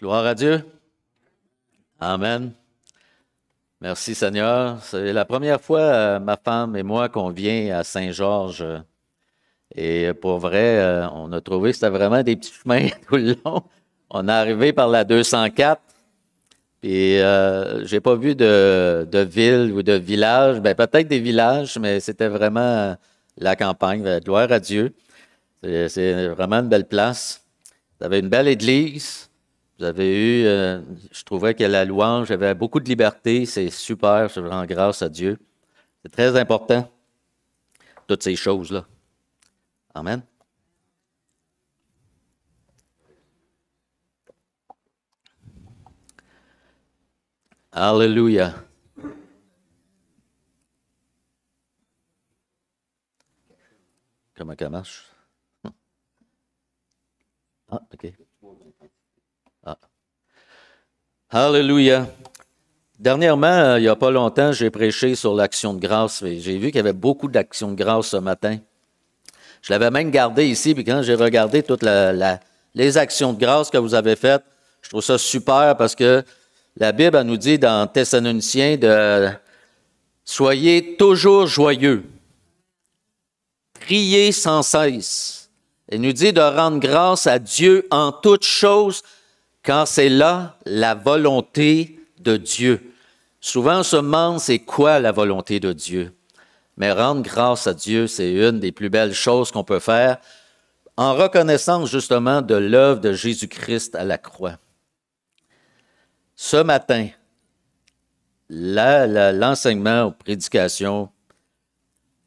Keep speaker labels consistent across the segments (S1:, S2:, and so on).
S1: Gloire à Dieu. Amen. Merci Seigneur. C'est la première fois, ma femme et moi, qu'on vient à Saint-Georges. Et pour vrai, on a trouvé que c'était vraiment des petits chemins tout le long. On est arrivé par la 204. Puis j'ai pas vu de ville ou de village. Ben peut-être des villages, mais c'était vraiment la campagne. Gloire à Dieu. C'est vraiment une belle place. Vous avez une belle église. Vous avez eu, je trouvais que la louange avait beaucoup de liberté. C'est super. Je rends grâce à Dieu. C'est très important, toutes ces choses-là. Amen. Alléluia. Comment ça marche? Ah, OK. Ah. Alléluia. Dernièrement, il n'y a pas longtemps, j'ai prêché sur l'action de grâce. J'ai vu qu'il y avait beaucoup d'actions de grâce ce matin. Je l'avais même gardé ici, puis quand j'ai regardé toutes les actions de grâce que vous avez faites, je trouve ça super parce que la Bible elle nous dit dans Thessaloniciens de « Soyez toujours joyeux, priez sans cesse ». Elle nous dit de rendre grâce à Dieu en toutes choses, quand c'est là la volonté de Dieu. Souvent, on se demande c'est quoi la volonté de Dieu. Mais rendre grâce à Dieu, c'est une des plus belles choses qu'on peut faire en reconnaissance justement de l'œuvre de Jésus-Christ à la croix. Ce matin, l'enseignement ou prédication,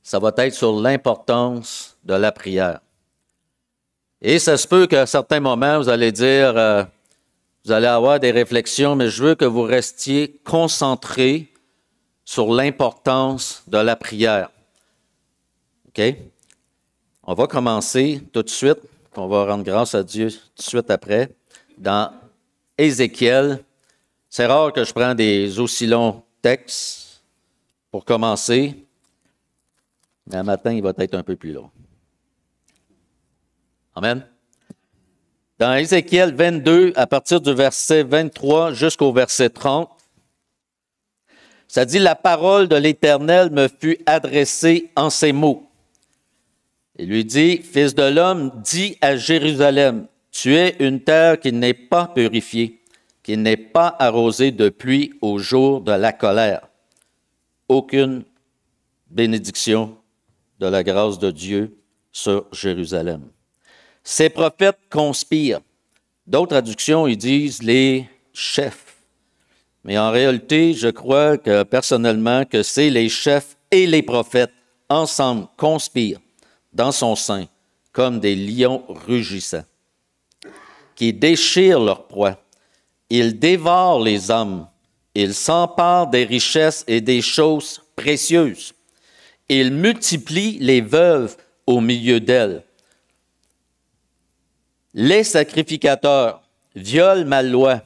S1: ça va être sur l'importance de la prière. Et ça se peut qu'à certains moments, vous allez dire, vous allez avoir des réflexions, mais je veux que vous restiez concentrés sur l'importance de la prière. OK? On va commencer tout de suite, on va rendre grâce à Dieu tout de suite après, dans Ézéchiel. C'est rare que je prends des aussi longs textes pour commencer, mais un matin, il va être un peu plus long. Amen. Dans Ézéchiel 22, à partir du verset 23 jusqu'au verset 30, ça dit « La parole de l'Éternel me fut adressée en ces mots. Il lui dit, « Fils de l'homme, dis à Jérusalem, tu es une terre qui n'est pas purifiée, qui n'est pas arrosée de pluie au jour de la colère. Aucune bénédiction de la grâce de Dieu sur Jérusalem. » Ces prophètes conspirent. D'autres traductions, ils disent les chefs. Mais en réalité, je crois que personnellement que c'est les chefs et les prophètes ensemble conspirent dans son sein comme des lions rugissants qui déchirent leur proie. Ils dévorent les âmes. Ils s'emparent des richesses et des choses précieuses. Ils multiplient les veuves au milieu d'elles. Les sacrificateurs violent ma loi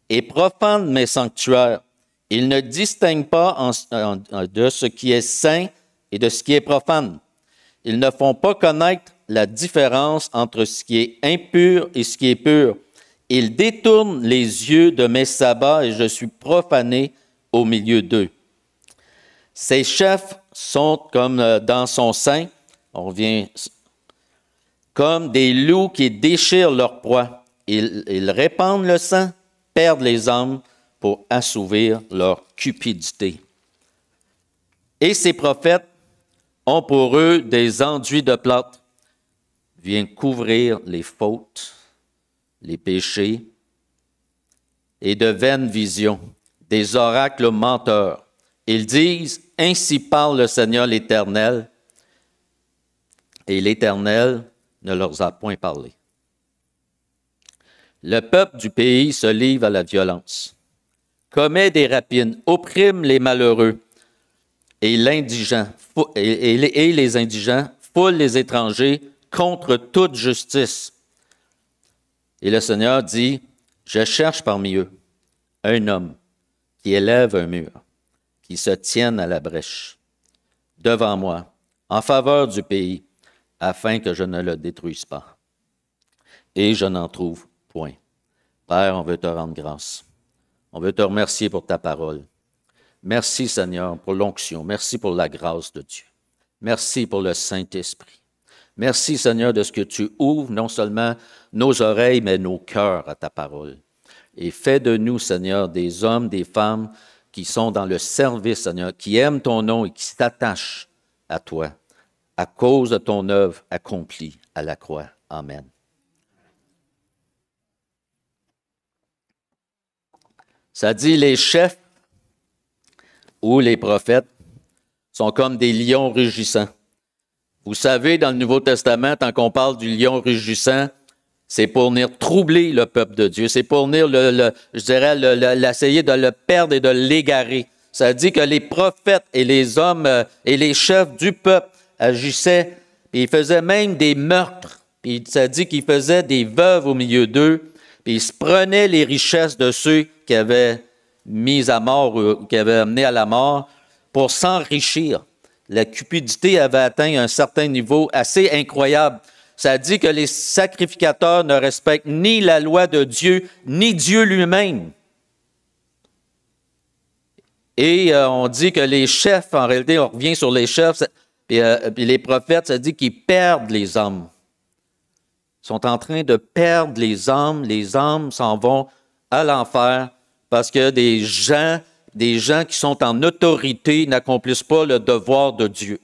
S1: et profanent mes sanctuaires. Ils ne distinguent pas de ce qui est saint et de ce qui est profane. Ils ne font pas connaître la différence entre ce qui est impur et ce qui est pur. Ils détournent les yeux de mes sabbats et je suis profané au milieu d'eux. Ces chefs sont comme dans son sein, on revient, comme des loups qui déchirent leur proie. Ils répandent le sang, perdent les âmes pour assouvir leur cupidité. Et ces prophètes ont pour eux des enduits de plâtre, viennent couvrir les fautes, les péchés et de vaines visions, des oracles menteurs. Ils disent, « Ainsi parle le Seigneur l'Éternel. » Et l'Éternel ne leur a point parlé. Le peuple du pays se livre à la violence, commet des rapines, opprime les malheureux et les indigents foulent les étrangers contre toute justice. Et le Seigneur dit, « Je cherche parmi eux un homme qui élève un mur, qui se tienne à la brèche, devant moi, en faveur du pays, afin que je ne le détruise pas. Et je n'en trouve point. Père, on veut te rendre grâce. On veut te remercier pour ta parole. Merci, Seigneur, pour l'onction. Merci pour la grâce de Dieu. Merci pour le Saint-Esprit. Merci, Seigneur, de ce que tu ouvres non seulement nos oreilles, mais nos cœurs à ta parole. Et fais de nous, Seigneur, des hommes, des femmes qui sont dans le service, Seigneur, qui aiment ton nom et qui s'attachent à toi, à cause de ton œuvre accomplie à la croix. Amen. Ça dit, les chefs ou les prophètes sont comme des lions rugissants. Vous savez, dans le Nouveau Testament, tant qu'on parle du lion rugissant, c'est pour venir troubler le peuple de Dieu. C'est pour venir, l'essayer de le perdre et de l'égarer. Ça dit que les prophètes et les hommes et les chefs du peuple agissaient, et ils faisaient même des meurtres. Puis ça dit qu'ils faisaient des veuves au milieu d'eux, puis ils se prenaient les richesses de ceux qui avaient mis à mort ou qui avaient amené à la mort pour s'enrichir. La cupidité avait atteint un certain niveau assez incroyable. Ça dit que les sacrificateurs ne respectent ni la loi de Dieu, ni Dieu lui-même. Et on dit que les chefs, en réalité, on revient sur les chefs, puis les prophètes, ça dit qu'ils perdent les âmes. Ils sont en train de perdre les âmes s'en vont à l'enfer parce que des gens qui sont en autorité n'accomplissent pas le devoir de Dieu.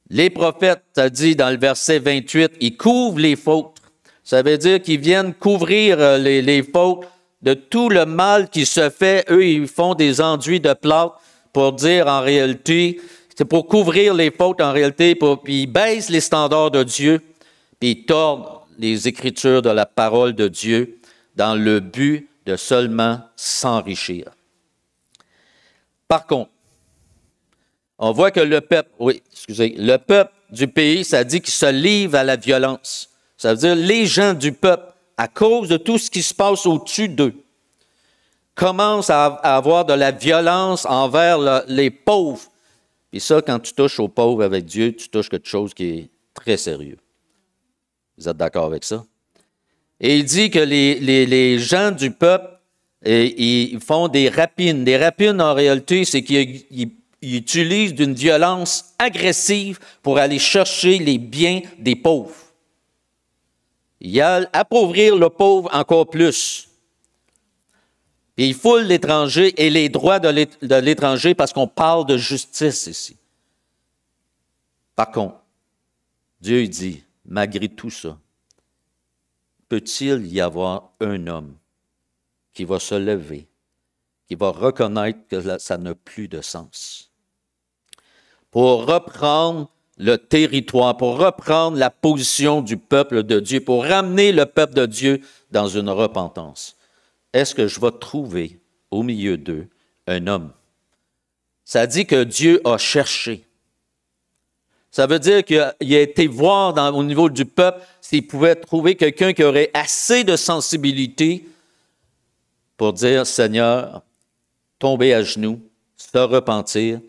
S1: Les prophètes, ça dit dans le verset 28, ils couvrent les fautes. Ça veut dire qu'ils viennent couvrir les fautes de tout le mal qui se fait. Eux, ils font des enduits de plâtre pour dire en réalité, c'est pour couvrir les fautes en réalité, puis ils baissent les standards de Dieu, puis ils tordent les Écritures de la parole de Dieu dans le but de seulement s'enrichir. Par contre, on voit que le peuple du pays, ça dit qu'il se livre à la violence. Ça veut dire les gens du peuple, à cause de tout ce qui se passe au-dessus d'eux, commencent à avoir de la violence envers les pauvres. Et ça, quand tu touches aux pauvres avec Dieu, tu touches quelque chose qui est très sérieux. Vous êtes d'accord avec ça? Et il dit que les gens du peuple, ils font des rapines. Des rapines, en réalité, c'est qu'ils utilisent d'une violence agressive pour aller chercher les biens des pauvres. Il y a appauvrir le pauvre encore plus. Et il foule l'étranger et les droits de l'étranger parce qu'on parle de justice ici. Par contre, Dieu dit, malgré tout ça, peut-il y avoir un homme qui va se lever, qui va reconnaître que ça n'a plus de sens, pour reprendre le territoire, pour reprendre la position du peuple de Dieu, pour ramener le peuple de Dieu dans une repentance? Est-ce que je vais trouver au milieu d'eux un homme? Ça dit que Dieu a cherché. Ça veut dire qu'il a été voir au niveau du peuple s'il pouvait trouver quelqu'un qui aurait assez de sensibilité pour dire, Seigneur, tomber à genoux, se repentir,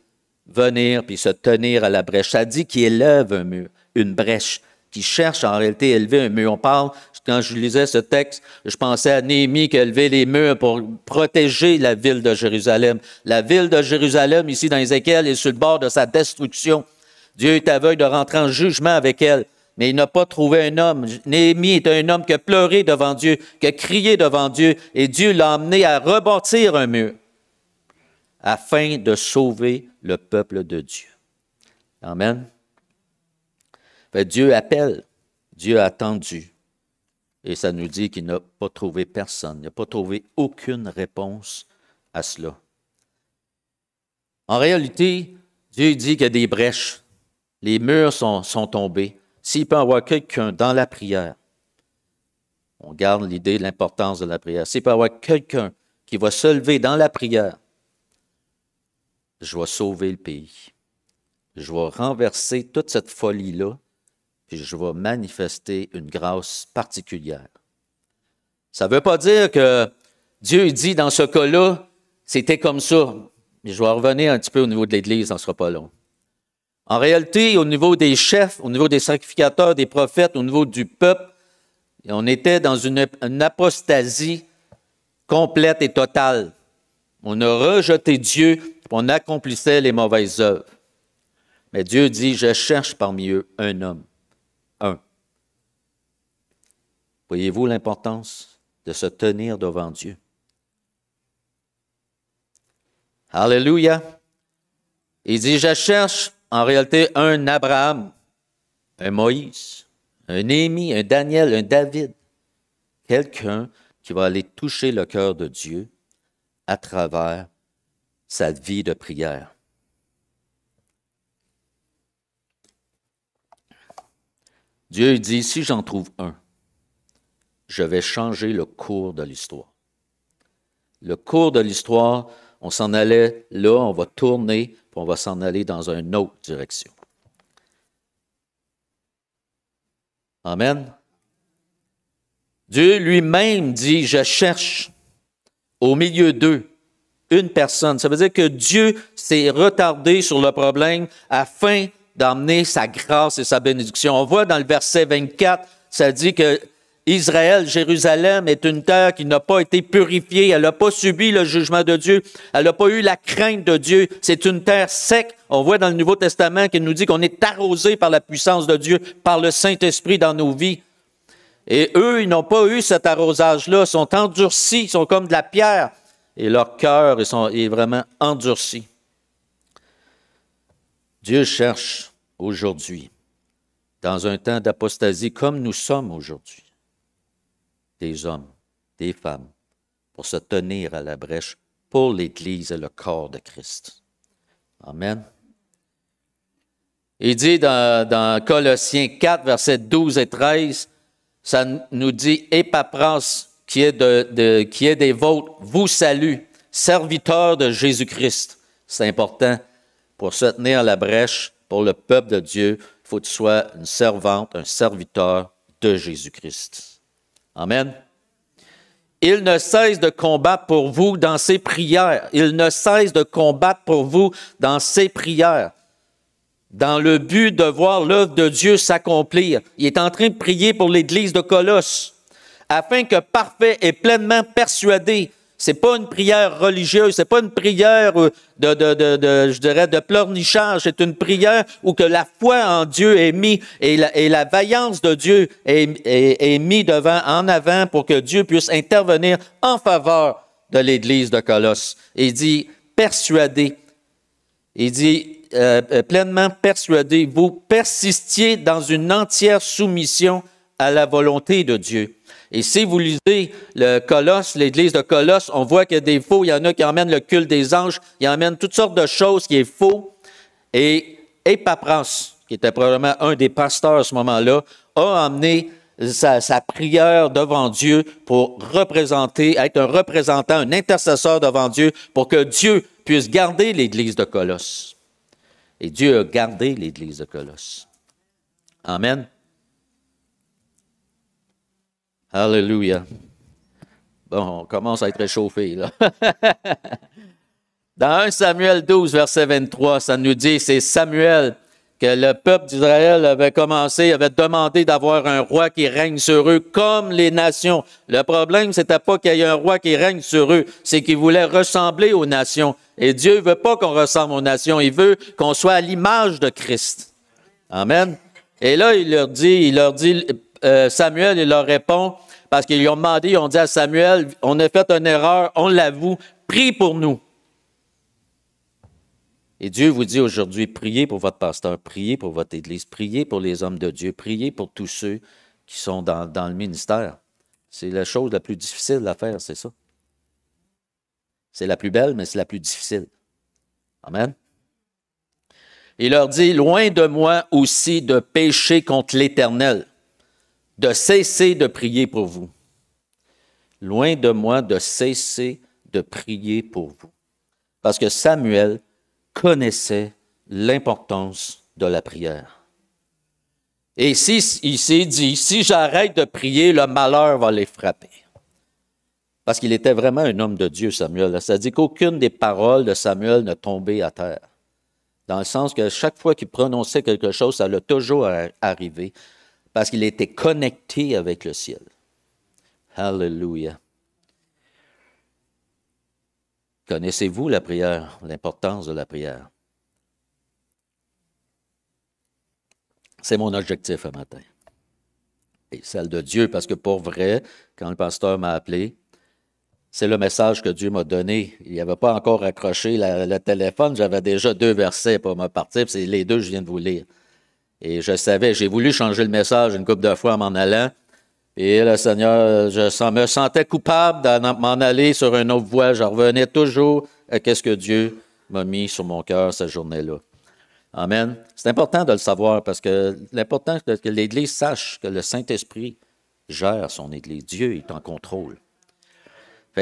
S1: venir puis se tenir à la brèche. Ça dit qu'il élève un mur, une brèche, qui cherche en réalité à élever un mur. On parle, quand je lisais ce texte, je pensais à Néhémie qui élevait les murs pour protéger la ville de Jérusalem. La ville de Jérusalem, ici dans Ézéchiel, est sur le bord de sa destruction. Dieu est aveugle de rentrer en jugement avec elle, mais il n'a pas trouvé un homme. Néhémie est un homme qui a pleuré devant Dieu, qui a crié devant Dieu, et Dieu l'a amené à rebâtir un mur afin de sauver le peuple de Dieu. Amen. Dieu appelle, Dieu a attendu, et ça nous dit qu'il n'a pas trouvé personne, il n'a pas trouvé aucune réponse à cela. En réalité, Dieu dit qu'il y a des brèches, les murs sont tombés. S'il peut y avoir quelqu'un dans la prière, on garde l'idée de l'importance de la prière, s'il peut y avoir quelqu'un qui va se lever dans la prière, je vais sauver le pays. Je vais renverser toute cette folie-là, puis je vais manifester une grâce particulière. Ça ne veut pas dire que Dieu dit dans ce cas-là, c'était comme ça. Mais je vais revenir un petit peu au niveau de l'Église, ça ne sera pas long. En réalité, au niveau des chefs, au niveau des sacrificateurs, des prophètes, au niveau du peuple, Et on était dans une apostasie complète et totale. On a rejeté Dieu, on accomplissait les mauvaises œuvres. Mais Dieu dit, je cherche parmi eux un homme, un. Voyez-vous l'importance de se tenir devant Dieu? Alléluia! Il dit, je cherche en réalité un Abraham, un Moïse, un Néhémie, un Daniel, un David. Quelqu'un qui va aller toucher le cœur de Dieu à travers sa vie de prière. Dieu dit, si j'en trouve un, je vais changer le cours de l'histoire. Le cours de l'histoire, on s'en allait là, on va tourner, puis on va s'en aller dans une autre direction. Amen. Dieu lui-même dit, je cherche au milieu d'eux une personne. Ça veut dire que Dieu s'est retardé sur le problème afin d'emmener sa grâce et sa bénédiction. On voit dans le verset 24, ça dit que Israël, Jérusalem, est une terre qui n'a pas été purifiée, elle n'a pas subi le jugement de Dieu, elle n'a pas eu la crainte de Dieu. C'est une terre sec. On voit dans le Nouveau Testament qu'il nous dit qu'on est arrosé par la puissance de Dieu, par le Saint-Esprit dans nos vies. Et eux, ils n'ont pas eu cet arrosage-là, ils sont endurcis, ils sont comme de la pierre. Et leur cœur est vraiment endurci. Dieu cherche aujourd'hui, dans un temps d'apostasie comme nous sommes aujourd'hui, des hommes, des femmes, pour se tenir à la brèche pour l'Église et le corps de Christ. Amen. Il dit dans Colossiens 4, versets 12 et 13, ça nous dit « Épapras, qui est des vôtres, vous salue, serviteur de Jésus-Christ. » C'est important. Pour se tenir à la brèche, pour le peuple de Dieu, il faut que tu sois une servante, un serviteur de Jésus-Christ. Amen. Il ne cesse de combattre pour vous dans ses prières. Il ne cesse de combattre pour vous dans ses prières, dans le but de voir l'œuvre de Dieu s'accomplir. Il est en train de prier pour l'Église de Colosse, afin que parfait et pleinement persuadé. C'est pas une prière religieuse, c'est pas une prière de pleurnichage, c'est une prière où que la foi en Dieu est mise et la vaillance de Dieu est mise en avant pour que Dieu puisse intervenir en faveur de l'Église de Colosse. Il dit persuadé. Il dit pleinement persuadé, vous persistiez dans une entière soumission à la volonté de Dieu. Et si vous lisez le Colosse, l'Église de Colosse, on voit qu'il y a des faux, il y en a qui emmènent le culte des anges, ils emmènent toutes sortes de choses qui est faux. Et Épapras, qui était probablement un des pasteurs à ce moment-là, a emmené sa prière devant Dieu pour représenter, être un représentant, un intercesseur devant Dieu, pour que Dieu puisse garder l'Église de Colosse. Et Dieu a gardé l'Église de Colosse. Amen. Alléluia. Bon, on commence à être réchauffé, là. Dans 1 Samuel 12, verset 23, ça nous dit, c'est Samuel, que le peuple d'Israël avait demandé d'avoir un roi qui règne sur eux comme les nations. Le problème, c'était pas qu'il y ait un roi qui règne sur eux, c'est qu'ils voulaient ressembler aux nations. Et Dieu veut pas qu'on ressemble aux nations, il veut qu'on soit à l'image de Christ. Amen. Et là, Samuel, il leur répond, parce qu'ils lui ont demandé, ils ont dit à Samuel, on a fait une erreur, on l'avoue, prie pour nous. Et Dieu vous dit aujourd'hui, priez pour votre pasteur, priez pour votre Église, priez pour les hommes de Dieu, priez pour tous ceux qui sont dans le ministère. C'est la chose la plus difficile à faire, c'est ça. C'est la plus belle, mais c'est la plus difficile. Amen. Il leur dit, loin de moi aussi de pécher contre l'Éternel, de cesser de prier pour vous. Loin de moi de cesser de prier pour vous. Parce que Samuel connaissait l'importance de la prière. Et il s'est dit, si j'arrête de prier, le malheur va les frapper. Parce qu'il était vraiment un homme de Dieu, Samuel. Ça dit qu'aucune des paroles de Samuel ne tombait à terre. Dans le sens que chaque fois qu'il prononçait quelque chose, ça l'a toujours arrivé, parce qu'il était connecté avec le ciel. Alléluia. Connaissez-vous la prière, l'importance de la prière? C'est mon objectif ce matin. Et celle de Dieu, parce que pour vrai, quand le pasteur m'a appelé, c'est le message que Dieu m'a donné. Il n'avait pas encore accroché le téléphone, j'avais déjà 2 versets pour me partir, c'est les 2 que je viens de vous lire. Et je savais, j'ai voulu changer le message une couple de fois en m'en allant. Et le Seigneur, je me sentais coupable de m'en aller sur une autre voie. Je revenais toujours à ce que Dieu m'a mis sur mon cœur cette journée-là. Amen. C'est important de le savoir parce que l'important, c'est que l'Église sache que le Saint-Esprit gère son Église. Dieu est en contrôle.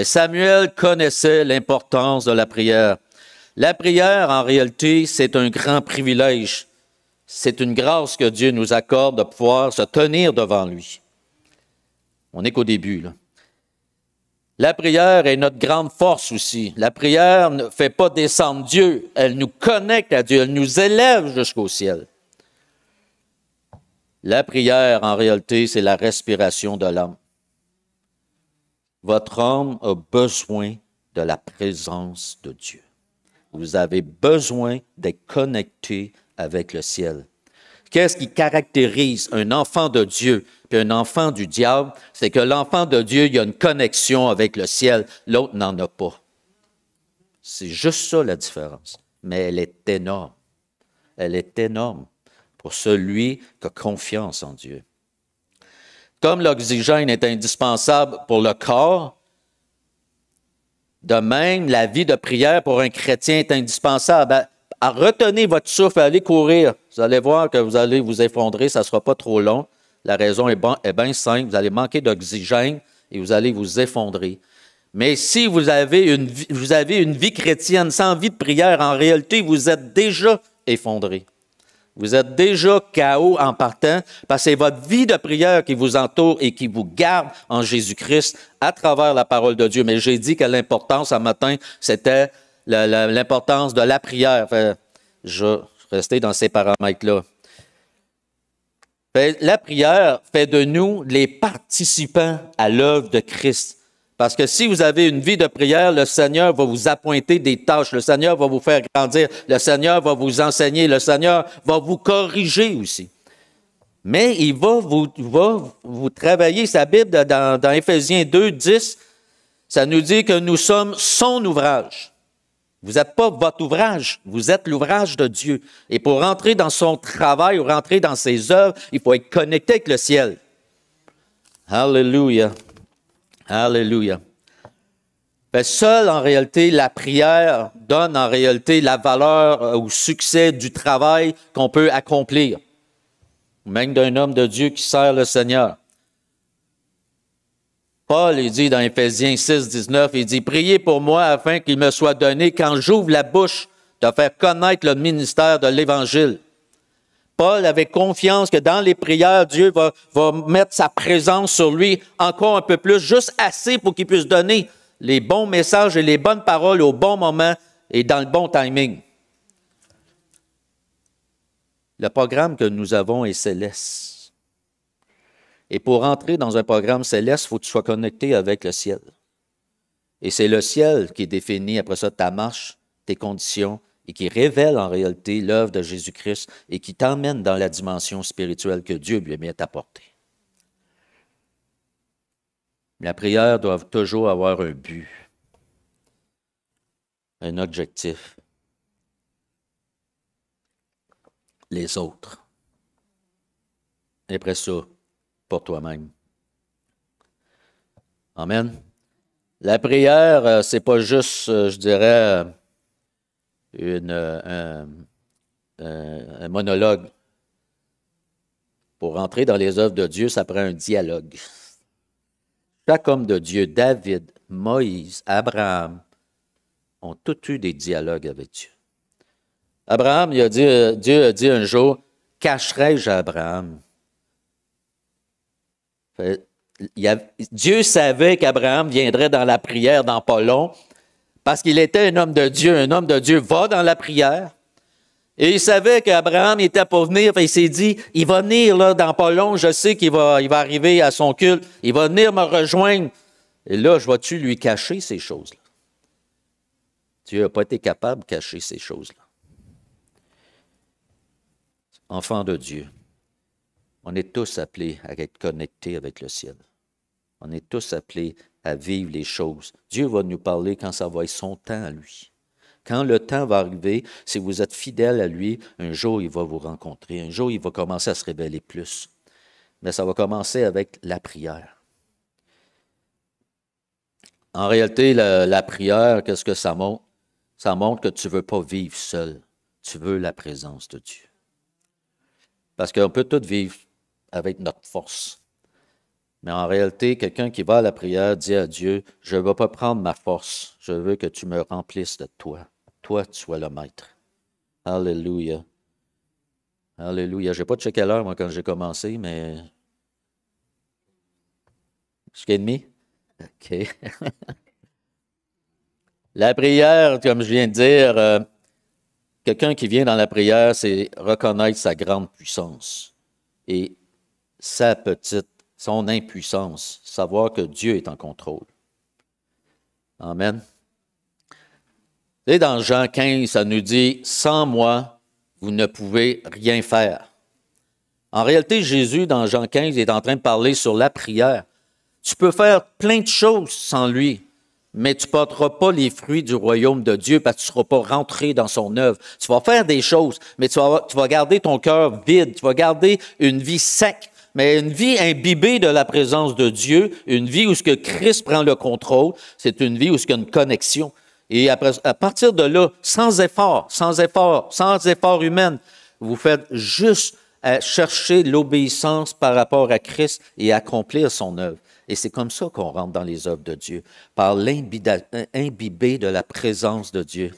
S1: Samuel connaissait l'importance de la prière. La prière, en réalité, c'est un grand privilège. C'est une grâce que Dieu nous accorde de pouvoir se tenir devant lui. On n'est qu'au début, là. La prière est notre grande force aussi. La prière ne fait pas descendre Dieu. Elle nous connecte à Dieu. Elle nous élève jusqu'au ciel. La prière, en réalité, c'est la respiration de l'âme. Votre âme a besoin de la présence de Dieu. Vous avez besoin d'être connecté avec le ciel. Qu'est-ce qui caractérise un enfant de Dieu puis un enfant du diable? C'est que l'enfant de Dieu, il a une connexion avec le ciel, l'autre n'en a pas. C'est juste ça la différence. Mais elle est énorme. Elle est énorme pour celui qui a confiance en Dieu. Comme l'oxygène est indispensable pour le corps, de même, la vie de prière pour un chrétien est indispensable. Retenez votre souffle, allez courir. Vous allez voir que vous allez vous effondrer, ça ne sera pas trop long. La raison est bien simple, vous allez manquer d'oxygène et vous allez vous effondrer. Mais si vous avez une vie chrétienne sans vie de prière, en réalité, vous êtes déjà effondré. Vous êtes déjà KO en partant parce que c'est votre vie de prière qui vous entoure et qui vous garde en Jésus-Christ à travers la parole de Dieu. Mais j'ai dit que l'importance ce matin, c'était l'importance de la prière. Enfin, je vais rester dans ces paramètres-là. La prière fait de nous les participants à l'œuvre de Christ. Parce que si vous avez une vie de prière, le Seigneur va vous appointer des tâches, le Seigneur va vous faire grandir, le Seigneur va vous enseigner, le Seigneur va vous corriger aussi. Mais il va vous travailler. Sa Bible, dans Éphésiens 2, 10, ça nous dit que nous sommes son ouvrage. Vous n'êtes pas votre ouvrage, vous êtes l'ouvrage de Dieu. Et pour rentrer dans son travail ou rentrer dans ses œuvres, il faut être connecté avec le ciel. Alléluia. Alléluia. Seule, en réalité, la prière donne en réalité la valeur au succès du travail qu'on peut accomplir. Même d'un homme de Dieu qui sert le Seigneur. Paul, il dit dans Éphésiens 6, 19, il dit « Priez pour moi afin qu'il me soit donné, quand j'ouvre la bouche, de faire connaître le ministère de l'Évangile. » Paul avait confiance que dans les prières, Dieu va mettre sa présence sur lui encore un peu plus, juste assez pour qu'il puisse donner les bons messages et les bonnes paroles au bon moment et dans le bon timing. Le programme que nous avons est céleste. Et pour entrer dans un programme céleste, il faut que tu sois connecté avec le ciel. Et c'est le ciel qui définit après ça ta marche, tes conditions, et qui révèle en réalité l'œuvre de Jésus-Christ et qui t'emmène dans la dimension spirituelle que Dieu lui a mis à t'apporter. La prière doit toujours avoir un but, un objectif. Les autres. Et après ça, pour toi-même. Amen. La prière, c'est pas juste, je dirais, un monologue. Pour entrer dans les œuvres de Dieu, ça prend un dialogue. Chaque homme de Dieu, David, Moïse, Abraham, ont tous eu des dialogues avec Dieu. Abraham, Dieu a dit un jour, « Cacherai-je à Abraham? » Dieu savait qu'Abraham viendrait dans la prière dans pas long, parce qu'il était un homme de Dieu. Un homme de Dieu va dans la prière. Et il savait qu'Abraham n'était pas venir. Il s'est dit, il va venir là, dans pas long, je sais qu'il va arriver à son culte. Il va venir me rejoindre. Et là, je vais-tu lui cacher ces choses-là? Dieu n'a pas été capable de cacher ces choses-là. Enfants de Dieu, on est tous appelés à être connectés avec le ciel. On est tous appelés à vivre les choses. Dieu va nous parler quand ça va être son temps à lui. Quand le temps va arriver, si vous êtes fidèle à lui, un jour, il va vous rencontrer. Un jour, il va commencer à se révéler plus. Mais ça va commencer avec la prière. En réalité, la prière, qu'est-ce que ça montre? Ça montre que tu ne veux pas vivre seul. Tu veux la présence de Dieu. Parce qu'on peut tout vivre avec notre force. Mais en réalité, quelqu'un qui va à la prière dit à Dieu, je ne vais pas prendre ma force, je veux que tu me remplisses de toi. Toi, tu sois le maître. Alléluia. Alléluia. Je n'ai pas checké l'heure, moi, quand j'ai commencé, mais... Jusqu'à demi? OK. La prière, comme je viens de dire, quelqu'un qui vient dans la prière, c'est reconnaître sa grande puissance et son impuissance, savoir que Dieu est en contrôle. Amen. Et dans Jean 15, ça nous dit, sans moi, vous ne pouvez rien faire. En réalité, Jésus, dans Jean 15, est en train de parler sur la prière. Tu peux faire plein de choses sans lui, mais tu ne porteras pas les fruits du royaume de Dieu parce que tu ne seras pas rentré dans son œuvre. Tu vas faire des choses, mais tu vas garder ton cœur vide, tu vas garder une vie sec, mais une vie imbibée de la présence de Dieu, une vie où ce que Christ prend le contrôle, c'est une vie où il y a une connexion. Et à partir de là, sans effort humain, vous faites juste chercher l'obéissance par rapport à Christ et accomplir son œuvre. Et c'est comme ça qu'on rentre dans les œuvres de Dieu, par l'imbibé de la présence de Dieu.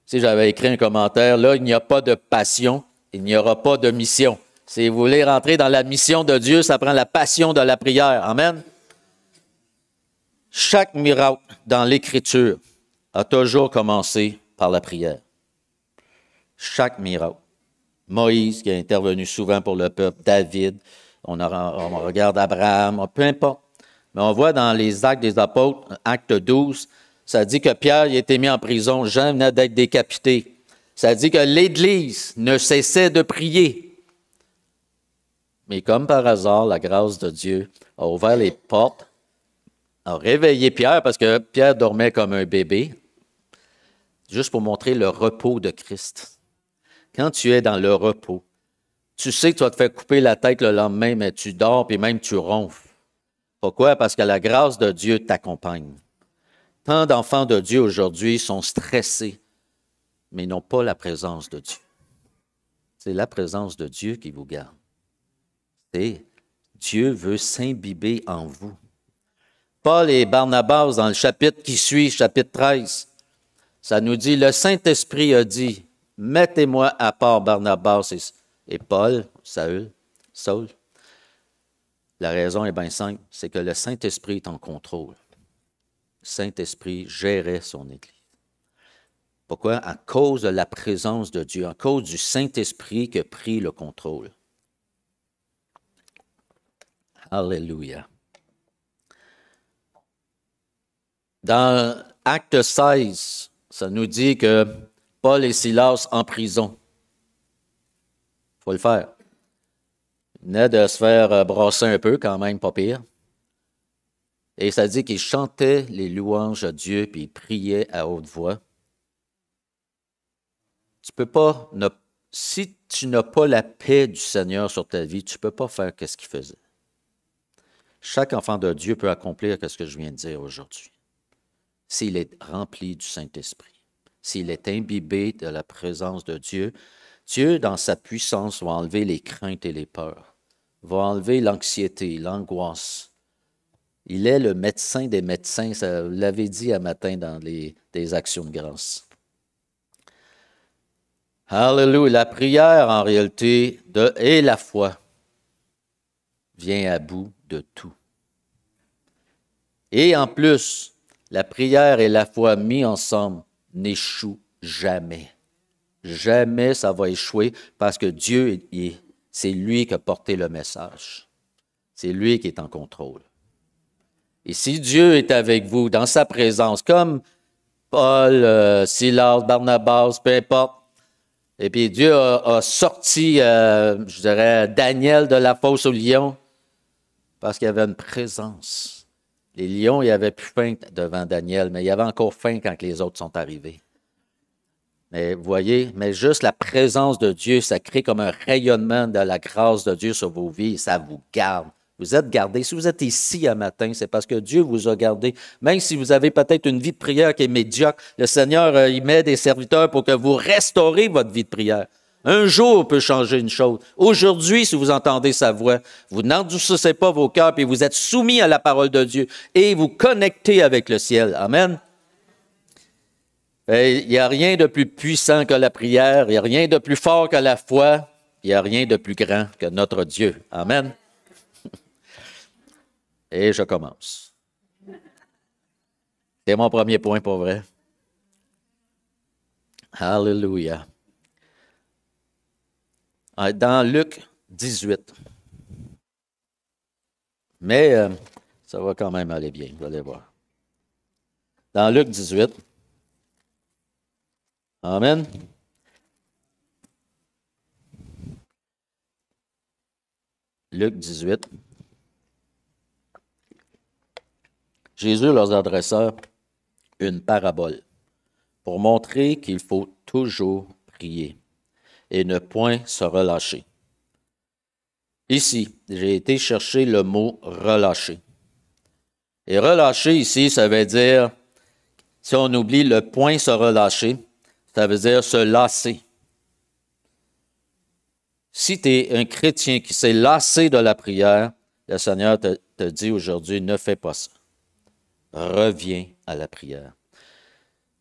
S1: Si j'avais écrit un commentaire, là, il n'y a pas de passion, il n'y aura pas de mission. Si vous voulez rentrer dans la mission de Dieu, ça prend la passion de la prière. Amen. Chaque miracle dans l'Écriture a toujours commencé par la prière. Chaque miracle. Moïse, qui a intervenu souvent pour le peuple, David, on regarde Abraham, peu importe. Mais on voit dans les Actes des Apôtres, Acte 12, ça dit que Pierre a été mis en prison, Jean venait d'être décapité. Ça dit que l'Église ne cessait de prier. Mais comme par hasard, la grâce de Dieu a ouvert les portes, a réveillé Pierre, parce que Pierre dormait comme un bébé, juste pour montrer le repos de Christ. Quand tu es dans le repos, tu sais que tu vas te faire couper la tête le lendemain, mais tu dors et même tu ronfles. Pourquoi? Parce que la grâce de Dieu t'accompagne. Tant d'enfants de Dieu aujourd'hui sont stressés, mais n'ont pas la présence de Dieu. C'est la présence de Dieu qui vous garde. Et Dieu veut s'imbiber en vous. Paul et Barnabas, dans le chapitre qui suit, chapitre 13, ça nous dit, le Saint-Esprit a dit, mettez-moi à part Barnabas et Paul, Saul. La raison est bien simple, c'est que le Saint-Esprit est en contrôle. Le Saint-Esprit gérait son Église. Pourquoi? À cause de la présence de Dieu, à cause du Saint-Esprit qui a pris le contrôle. Alléluia. Dans Acte 16, ça nous dit que Paul et Silas en prison. Il faut le faire. Il venait de se faire brasser un peu, quand même, pas pire. Et ça dit qu'ils chantaient les louanges à Dieu, puis ils priaient à haute voix. Tu peux pas, si tu n'as pas la paix du Seigneur sur ta vie, tu ne peux pas faire ce qu'il faisait. Chaque enfant de Dieu peut accomplir ce que je viens de dire aujourd'hui. S'il est rempli du Saint-Esprit, s'il est imbibé de la présence de Dieu, Dieu, dans sa puissance, va enlever les craintes et les peurs, va enlever l'anxiété, l'angoisse. Il est le médecin des médecins, ça vous l'avez dit à matin dans des actions de grâce. Alléluia. La prière, en réalité, et la foi, vient à bout de tout. Et en plus, la prière et la foi mis ensemble n'échouent jamais. Jamais ça va échouer parce que Dieu, c'est lui qui a porté le message. C'est lui qui est en contrôle. Et si Dieu est avec vous, dans sa présence, comme Paul, Silas, Barnabas, peu importe, et puis Dieu a sorti, je dirais, Daniel de la fosse aux lions parce qu'il y avait une présence. Les lions, ils avaient plus faim devant Daniel, mais il y avait encore faim quand les autres sont arrivés. Mais vous voyez, mais juste la présence de Dieu, ça crée comme un rayonnement de la grâce de Dieu sur vos vies, ça vous garde. Vous êtes gardés. Si vous êtes ici un matin, c'est parce que Dieu vous a gardé. Même si vous avez peut-être une vie de prière qui est médiocre, le Seigneur, il met des serviteurs pour que vous restaurez votre vie de prière. Un jour peut changer une chose. Aujourd'hui, si vous entendez sa voix, vous n'endurcissez pas vos cœurs, puis vous êtes soumis à la parole de Dieu et vous connectez avec le ciel. Amen. Il n'y a rien de plus puissant que la prière, il n'y a rien de plus fort que la foi, il n'y a rien de plus grand que notre Dieu. Amen. Et je commence. C'est mon premier point pour vrai. Alléluia. Dans Luc 18. Mais ça va quand même aller bien, vous allez voir. Dans Luc 18. Amen. Luc 18. Jésus leur adressa une parabole pour montrer qu'il faut toujours prier et ne point se relâcher. Ici, j'ai été chercher le mot relâcher. Et relâcher ici, ça veut dire, si on oublie le point se relâcher, ça veut dire se lasser. Si tu es un chrétien qui s'est lassé de la prière, le Seigneur te dit aujourd'hui, ne fais pas ça. Reviens à la prière.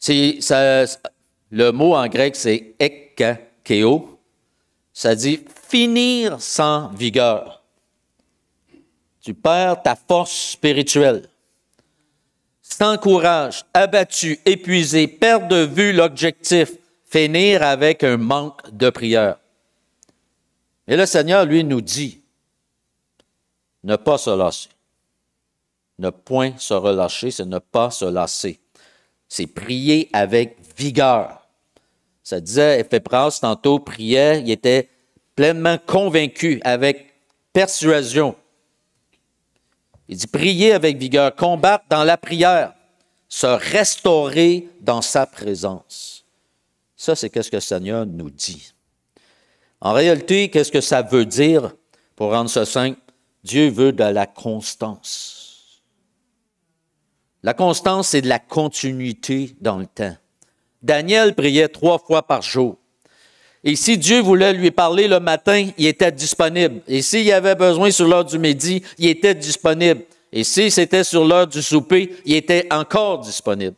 S1: Le mot en grec, c'est ekkakeo. Ça dit finir sans vigueur. Tu perds ta force spirituelle. Sans courage, abattu, épuisé, perdre de vue l'objectif, finir avec un manque de prière. Et le Seigneur, lui, nous dit, ne pas se lasser. Ne point se relâcher, c'est ne pas se lasser. C'est prier avec vigueur. Ça disait, Ephépras, tantôt, priait, il était pleinement convaincu, avec persuasion. Il dit, prier avec vigueur, combattre dans la prière, se restaurer dans sa présence. Ça, c'est ce que le Seigneur nous dit. En réalité, qu'est-ce que ça veut dire, pour rendre ça simple? Dieu veut de la constance. La constance, c'est de la continuité dans le temps. Daniel priait 3 fois par jour. Et si Dieu voulait lui parler le matin, il était disponible. Et s'il y avait besoin sur l'heure du midi, il était disponible. Et si c'était sur l'heure du souper, il était encore disponible.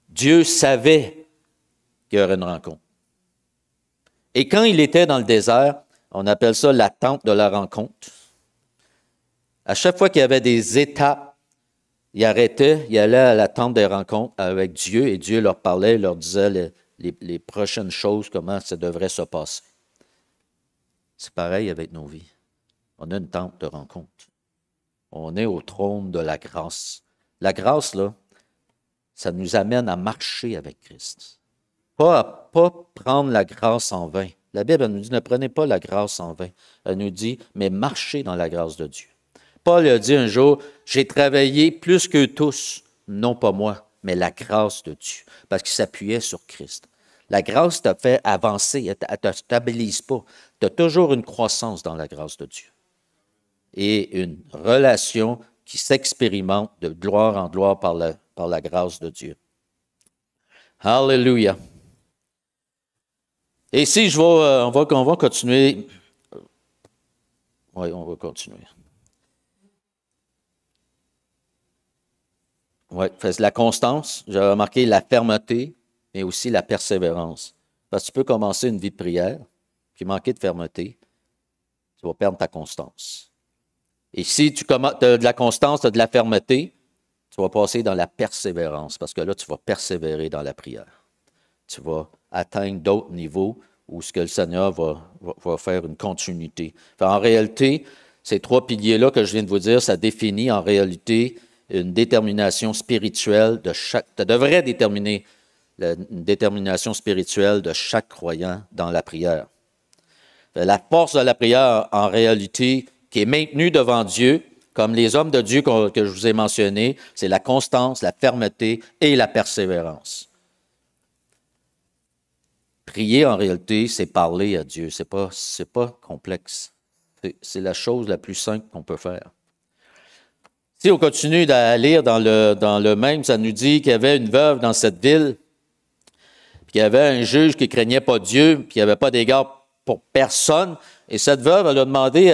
S1: Dieu savait qu'il y aurait une rencontre. Et quand il était dans le désert, on appelle ça la tente de la rencontre. À chaque fois qu'il y avait des étapes, il arrêtait, il allait à la tente des rencontres avec Dieu et Dieu leur parlait, leur disait les prochaines choses, comment ça devrait se passer. C'est pareil avec nos vies. On a une tente de rencontre. On est au trône de la grâce. La grâce, là, ça nous amène à marcher avec Christ. Pas à prendre la grâce en vain. La Bible elle nous dit, ne prenez pas la grâce en vain. Elle nous dit, mais marchez dans la grâce de Dieu. Paul a dit un jour, j'ai travaillé plus que tous, non pas moi, mais la grâce de Dieu, parce qu'il s'appuyait sur Christ. La grâce t'a fait avancer, elle ne te stabilise pas. Tu as toujours une croissance dans la grâce de Dieu. Et une relation qui s'expérimente de gloire en gloire par la grâce de Dieu. Alléluia. Et si on va continuer. Oui, on va continuer. Oui, la constance, j'ai remarqué la fermeté, mais aussi la persévérance. Parce que tu peux commencer une vie de prière, puis manquer de fermeté, tu vas perdre ta constance. Et si tu as de la constance, tu as de la fermeté, Tu vas passer dans la persévérance, parce que là, tu vas persévérer dans la prière. Tu vas atteindre d'autres niveaux où ce que le Seigneur va faire une continuité. En réalité, ces trois piliers-là que je viens de vous dire, ça définit en réalité une détermination spirituelle de chaque... Ça devrait déterminer une détermination spirituelle de chaque croyant dans la prière. La force de la prière, en réalité, qui est maintenue devant Dieu, comme les hommes de Dieu que je vous ai mentionnés, c'est la constance, la fermeté et la persévérance. Prier, en réalité, c'est parler à Dieu. C'est pas complexe. C'est la chose la plus simple qu'on peut faire. Si on continue à lire dans le même, ça nous dit qu'il y avait une veuve dans cette ville, puis qu'il y avait un juge qui ne craignait pas Dieu, puis il n'y avait pas d'égard pour personne. Et cette veuve, elle a demandé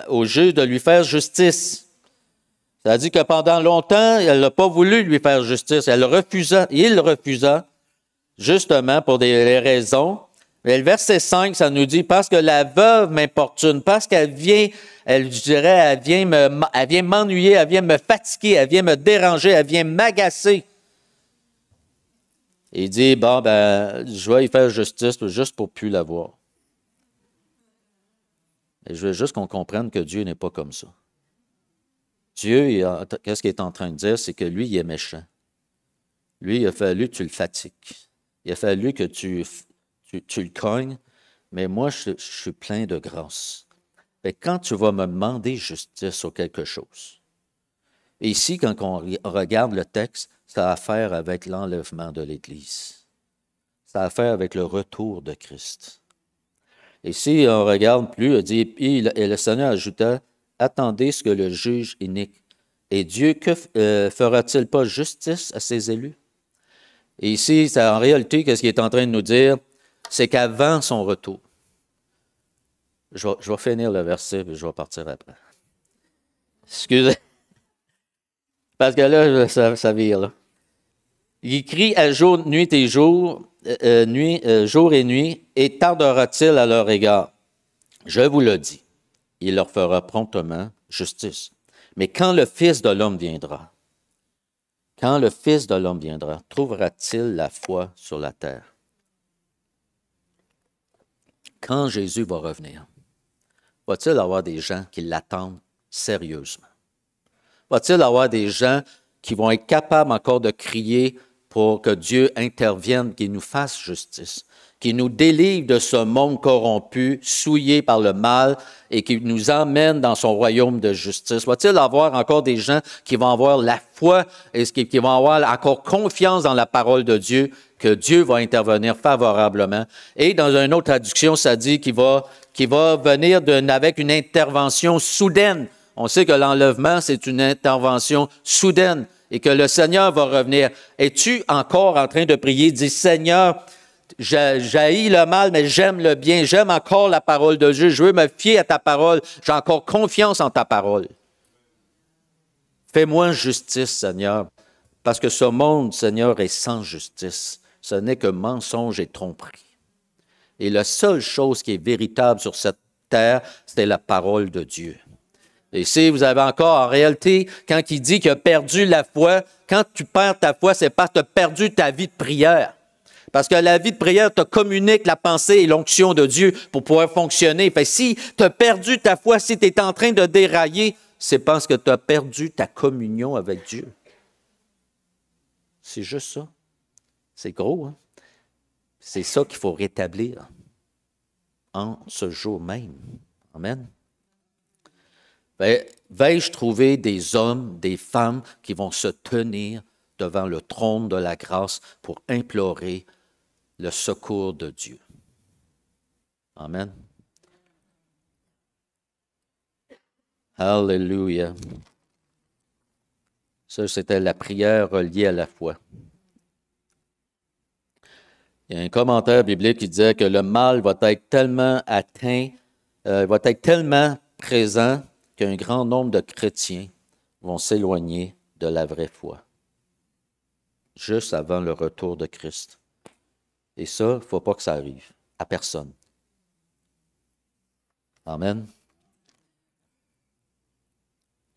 S1: au juge de lui faire justice. Ça a dit que pendant longtemps, elle n'a pas voulu lui faire justice. Elle refusa, il refusa, justement pour des raisons. Mais le verset 5, ça nous dit, parce que la veuve m'importune, parce qu'elle vient, elle vient m'ennuyer, elle vient me fatiguer, elle vient me déranger, elle vient m'agacer. Il dit, bon, je vais y faire justice juste pour plus la voir. Et je veux juste qu'on comprenne que Dieu n'est pas comme ça. Dieu, qu'est-ce qu'il est en train de dire? C'est que lui, il est méchant. Lui, il a fallu que tu le fatigues. Il a fallu que tu le cognes, mais moi, je suis plein de grâce. Et quand tu vas me demander justice sur quelque chose, et ici, quand on regarde le texte, ça a à faire avec l'enlèvement de l'Église. Ça a à faire avec le retour de Christ. Et si on regarde plus, il dit, et le Seigneur ajouta, attendez ce que le juge inique. Et Dieu, fera-t-il pas justice à ses élus? Et ici, en réalité, qu'est-ce qu'il est en train de nous dire? C'est qu'avant son retour, je vais finir le verset et je vais partir après. Excusez. Parce que là, ça vire. Là. Il crie à jour, nuit et jour, jour et nuit, et tardera-t-il à leur égard? Je vous le dis, il leur fera promptement justice. Mais quand le Fils de l'homme viendra, trouvera-t-il la foi sur la terre? Quand Jésus va revenir, va-t-il avoir des gens qui l'attendent sérieusement? Va-t-il avoir des gens qui vont être capables encore de crier pour que Dieu intervienne, qu'il nous fasse justice, qu'il nous délivre de ce monde corrompu, souillé par le mal et qui nous emmène dans son royaume de justice? Va-t-il avoir encore des gens qui vont avoir la foi et qui vont avoir encore confiance dans la parole de Dieu, que Dieu va intervenir favorablement? Et dans une autre traduction, ça dit qu'il va venir avec une intervention soudaine. On sait que l'enlèvement, c'est une intervention soudaine et que le Seigneur va revenir. Es-tu encore en train de prier? Dis, Seigneur, j'haïs le mal, mais j'aime le bien. J'aime encore la parole de Dieu. Je veux me fier à ta parole. J'ai encore confiance en ta parole. Fais-moi justice, Seigneur, parce que ce monde, Seigneur, est sans justice. Ce n'est que mensonge et tromperie. Et la seule chose qui est véritable sur cette terre, c'est la parole de Dieu. Et si vous avez encore, en réalité, quand il dit qu'il a perdu la foi, quand tu perds ta foi, c'est parce que tu as perdu ta vie de prière. Parce que la vie de prière te communique la pensée et l'onction de Dieu pour pouvoir fonctionner. Fait, si tu as perdu ta foi, si tu es en train de dérailler, c'est parce que tu as perdu ta communion avec Dieu. C'est juste ça. C'est gros, hein? C'est ça qu'il faut rétablir en ce jour même. Amen. Vais-je trouver des hommes, des femmes qui vont se tenir devant le trône de la grâce pour implorer le secours de Dieu? Amen. Alléluia. Ça, c'était la prière reliée à la foi. Il y a un commentaire biblique qui disait que le mal va être tellement atteint, va être tellement présent qu'un grand nombre de chrétiens vont s'éloigner de la vraie foi, juste avant le retour de Christ. Et ça, il ne faut pas que ça arrive à personne. Amen.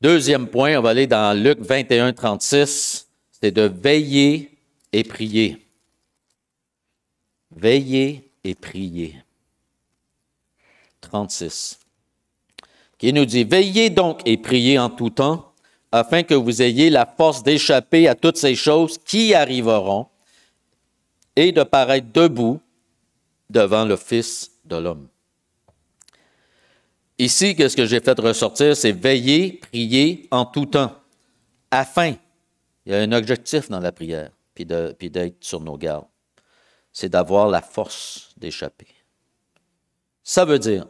S1: Deuxième point, on va aller dans Luc 21, 36, c'est de veiller et prier. Veiller et prier. 36. Qui nous dit, veillez donc et priez en tout temps, afin que vous ayez la force d'échapper à toutes ces choses qui arriveront et de paraître debout devant le Fils de l'homme. Ici, qu'est-ce que j'ai fait ressortir, c'est veiller, prier en tout temps, afin. Il y a un objectif dans la prière, puis d'être sur nos gardes. C'est d'avoir la force d'échapper. Ça veut dire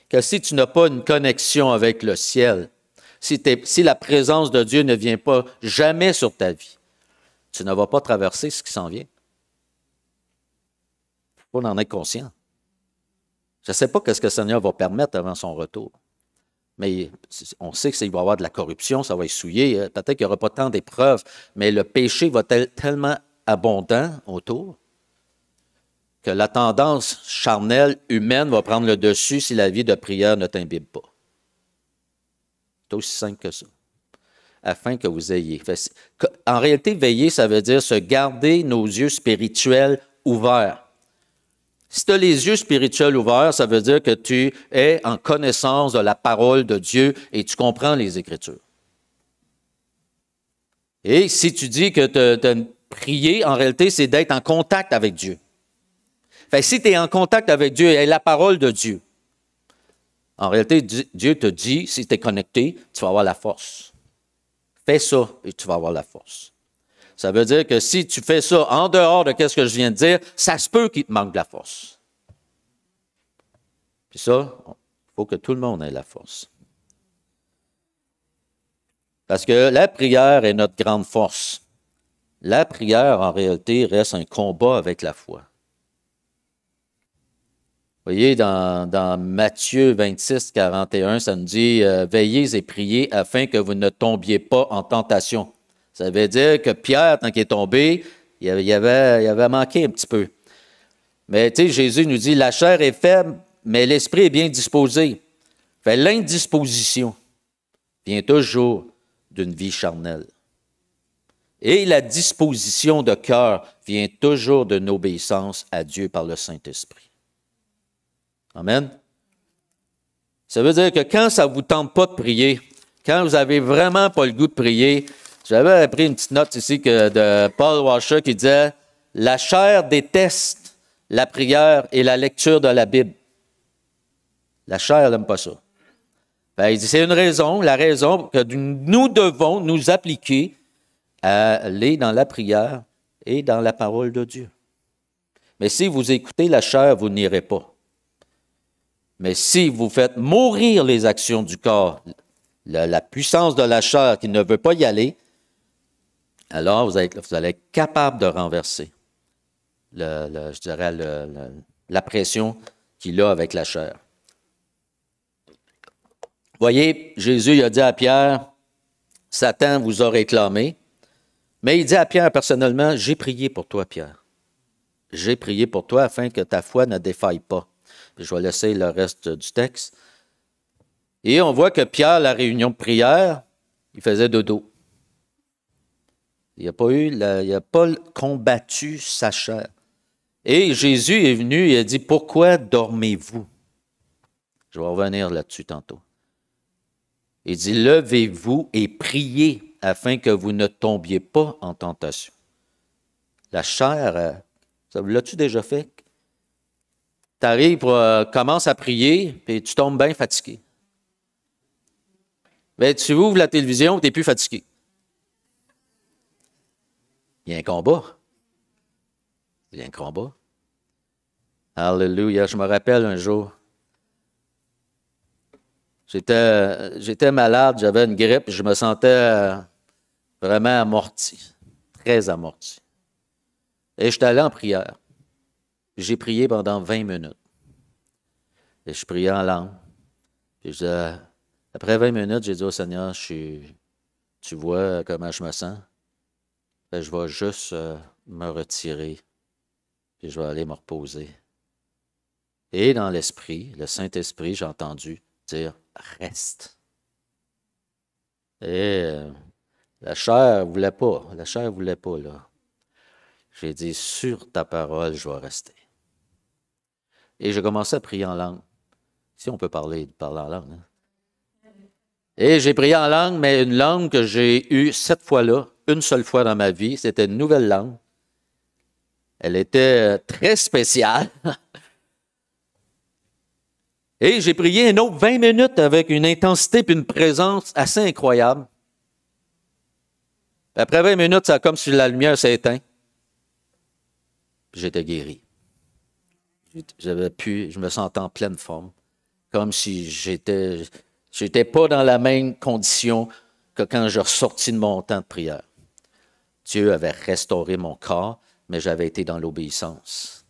S1: que si tu n'as pas une connexion avec le ciel, si la présence de Dieu ne vient pas jamais sur ta vie, tu ne vas pas traverser ce qui s'en vient. Il faut en être conscient. Je ne sais pas ce que le Seigneur va permettre avant son retour. Mais on sait qu'il va y avoir de la corruption, ça va essouiller. Peut-être qu'il n'y aura pas tant d'épreuves, mais le péché va être tellement abondant autour que la tendance charnelle humaine va prendre le dessus si la vie de prière ne t'imbibe pas. C'est aussi simple que ça. Afin que vous ayez. En réalité, veiller, ça veut dire se garder nos yeux spirituels ouverts. Si tu as les yeux spirituels ouverts, ça veut dire que tu es en connaissance de la parole de Dieu et tu comprends les Écritures. Et si tu dis que prier, en réalité, c'est d'être en contact avec Dieu. Fait que si tu es en contact avec Dieu et la parole de Dieu, en réalité, Dieu te dit, si tu es connecté, tu vas avoir la force. Fais ça et tu vas avoir la force. Ça veut dire que si tu fais ça en dehors de ce que je viens de dire, ça se peut qu'il te manque de la force. Puis ça, il faut que tout le monde ait la force. Parce que la prière est notre grande force. La prière, en réalité, reste un combat avec la foi. Vous voyez, dans Matthieu 26, 41, ça nous dit « Veillez et priez afin que vous ne tombiez pas en tentation ». Ça veut dire que Pierre, tant qu'il est tombé, il avait manqué un petit peu. Mais tu sais, Jésus nous dit, la chair est faible, mais l'esprit est bien disposé. Fait l'indisposition vient toujours d'une vie charnelle. Et la disposition de cœur vient toujours d'une obéissance à Dieu par le Saint-Esprit. Amen. Ça veut dire que quand ça ne vous tente pas de prier, quand vous n'avez vraiment pas le goût de prier, j'avais pris une petite note ici de Paul Washer qui disait « La chair déteste la prière et la lecture de la Bible. » La chair n'aime pas ça. Ben, il dit c'est une raison, la raison que nous devons nous appliquer à aller dans la prière et dans la parole de Dieu. Mais si vous écoutez la chair, vous n'irez pas. Mais si vous faites mourir les actions du corps, la puissance de la chair qui ne veut pas y aller, alors vous allez être capable de renverser, la pression qu'il a avec la chair. Vous voyez, Jésus a dit à Pierre, « Satan vous a réclamé. » Mais il dit à Pierre personnellement, « J'ai prié pour toi, Pierre. J'ai prié pour toi afin que ta foi ne défaille pas. » Puis je vais laisser le reste du texte. Et on voit que Pierre, la réunion de prière, il faisait dodo. Il n'a pas combattu sa chair. Et Jésus est venu et a dit, « Pourquoi dormez-vous? » Je vais revenir là-dessus tantôt. Il dit, « Levez-vous et priez afin que vous ne tombiez pas en tentation. » La chair, ça l'as-tu déjà fait? Tu arrives, commences à prier, puis tu tombes bien fatigué. Bien, tu ouvres la télévision, tu n'es plus fatigué. Il y a un combat. Il y a un combat. Alléluia. Je me rappelle un jour, j'étais malade, j'avais une grippe, je me sentais vraiment amorti, très amorti. Et j'étais allé en prière. J'ai prié pendant 20 minutes. Et je priais en langue. Puis après 20 minutes, j'ai dit au Seigneur, tu vois comment je me sens? Ben, je vais juste me retirer, puis je vais aller me reposer. Et dans l'esprit, le Saint-Esprit, j'ai entendu dire « Reste ». Et la chair ne voulait pas. La chair ne voulait pas, là. J'ai dit, sur ta parole, je vais rester. Et j'ai commencé à prier en langue. Si on peut parler en langue. Hein? Et j'ai prié en langue, mais une langue que j'ai eue cette fois-là, une seule fois dans ma vie. C'était une nouvelle langue. Elle était très spéciale. Et j'ai prié une autre 20 minutes avec une intensité et une présence assez incroyable. Après 20 minutes, ça a comme si la lumière s'est éteinte. Puis j'étais guéri. Je me sentais en pleine forme. Comme si j'étais pas dans la même condition que quand je ressortis de mon temps de prière. Dieu avait restauré mon corps, mais j'avais été dans l'obéissance.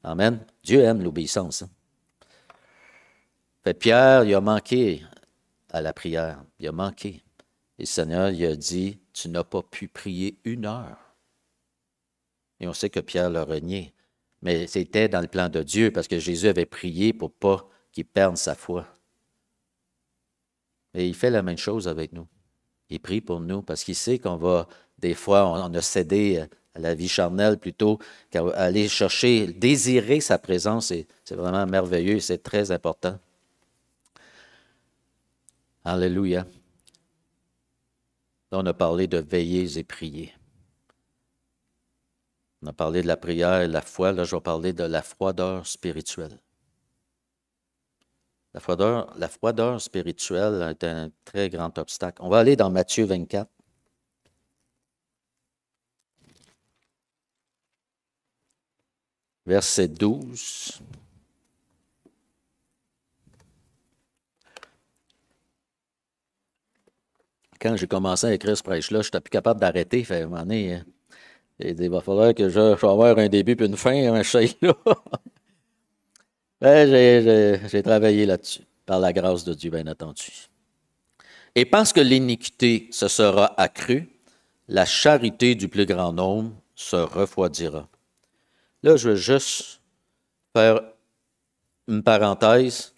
S1: Amen. Dieu aime l'obéissance. Hein? Fait Pierre, il a manqué à la prière. Il a manqué. Et le Seigneur, il a dit, tu n'as pas pu prier 1 heure. Et on sait que Pierre l'a renié. Mais c'était dans le plan de Dieu, parce que Jésus avait prié pour pas qu'il perde sa foi. Et il fait la même chose avec nous. Il prie pour nous, parce qu'il sait qu'on va, des fois, on a cédé à la vie charnelle plutôt qu'à aller chercher, désirer sa présence. C'est vraiment merveilleux, c'est très important. Alléluia. Là, on a parlé de veiller et prier. On a parlé de la prière et de la foi. Là, je vais parler de la froideur spirituelle. La froideur spirituelle est un très grand obstacle. On va aller dans Matthieu 24. Verset 12. Quand j'ai commencé à écrire ce prêche-là, je n'étais plus capable d'arrêter. Fait, à un moment donné, j'ai dit, il va falloir que je vais avoir un début puis une fin, un chèque-là. J'ai travaillé là-dessus, par la grâce de Dieu, bien entendu. Et parce que l'iniquité se sera accrue, la charité du plus grand nombre se refroidira. Là, je veux juste faire une parenthèse.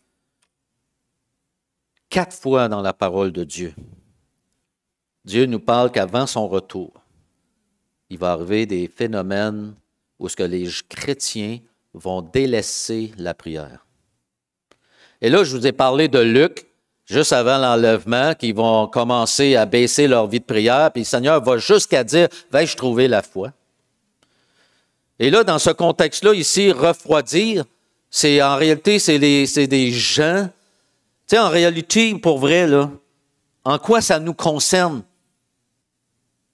S1: 4 fois dans la parole de Dieu, Dieu nous parle qu'avant son retour, il va arriver des phénomènes où ce que les chrétiens vont délaisser la prière. Et là, je vous ai parlé de Luc, juste avant l'enlèvement, qui vont commencer à baisser leur vie de prière, puis le Seigneur va jusqu'à dire, « Vais-je trouver la foi? » Et là, dans ce contexte-là, ici, refroidir, en réalité, c'est des gens, tu sais, en réalité, pour vrai, là, en quoi ça nous concerne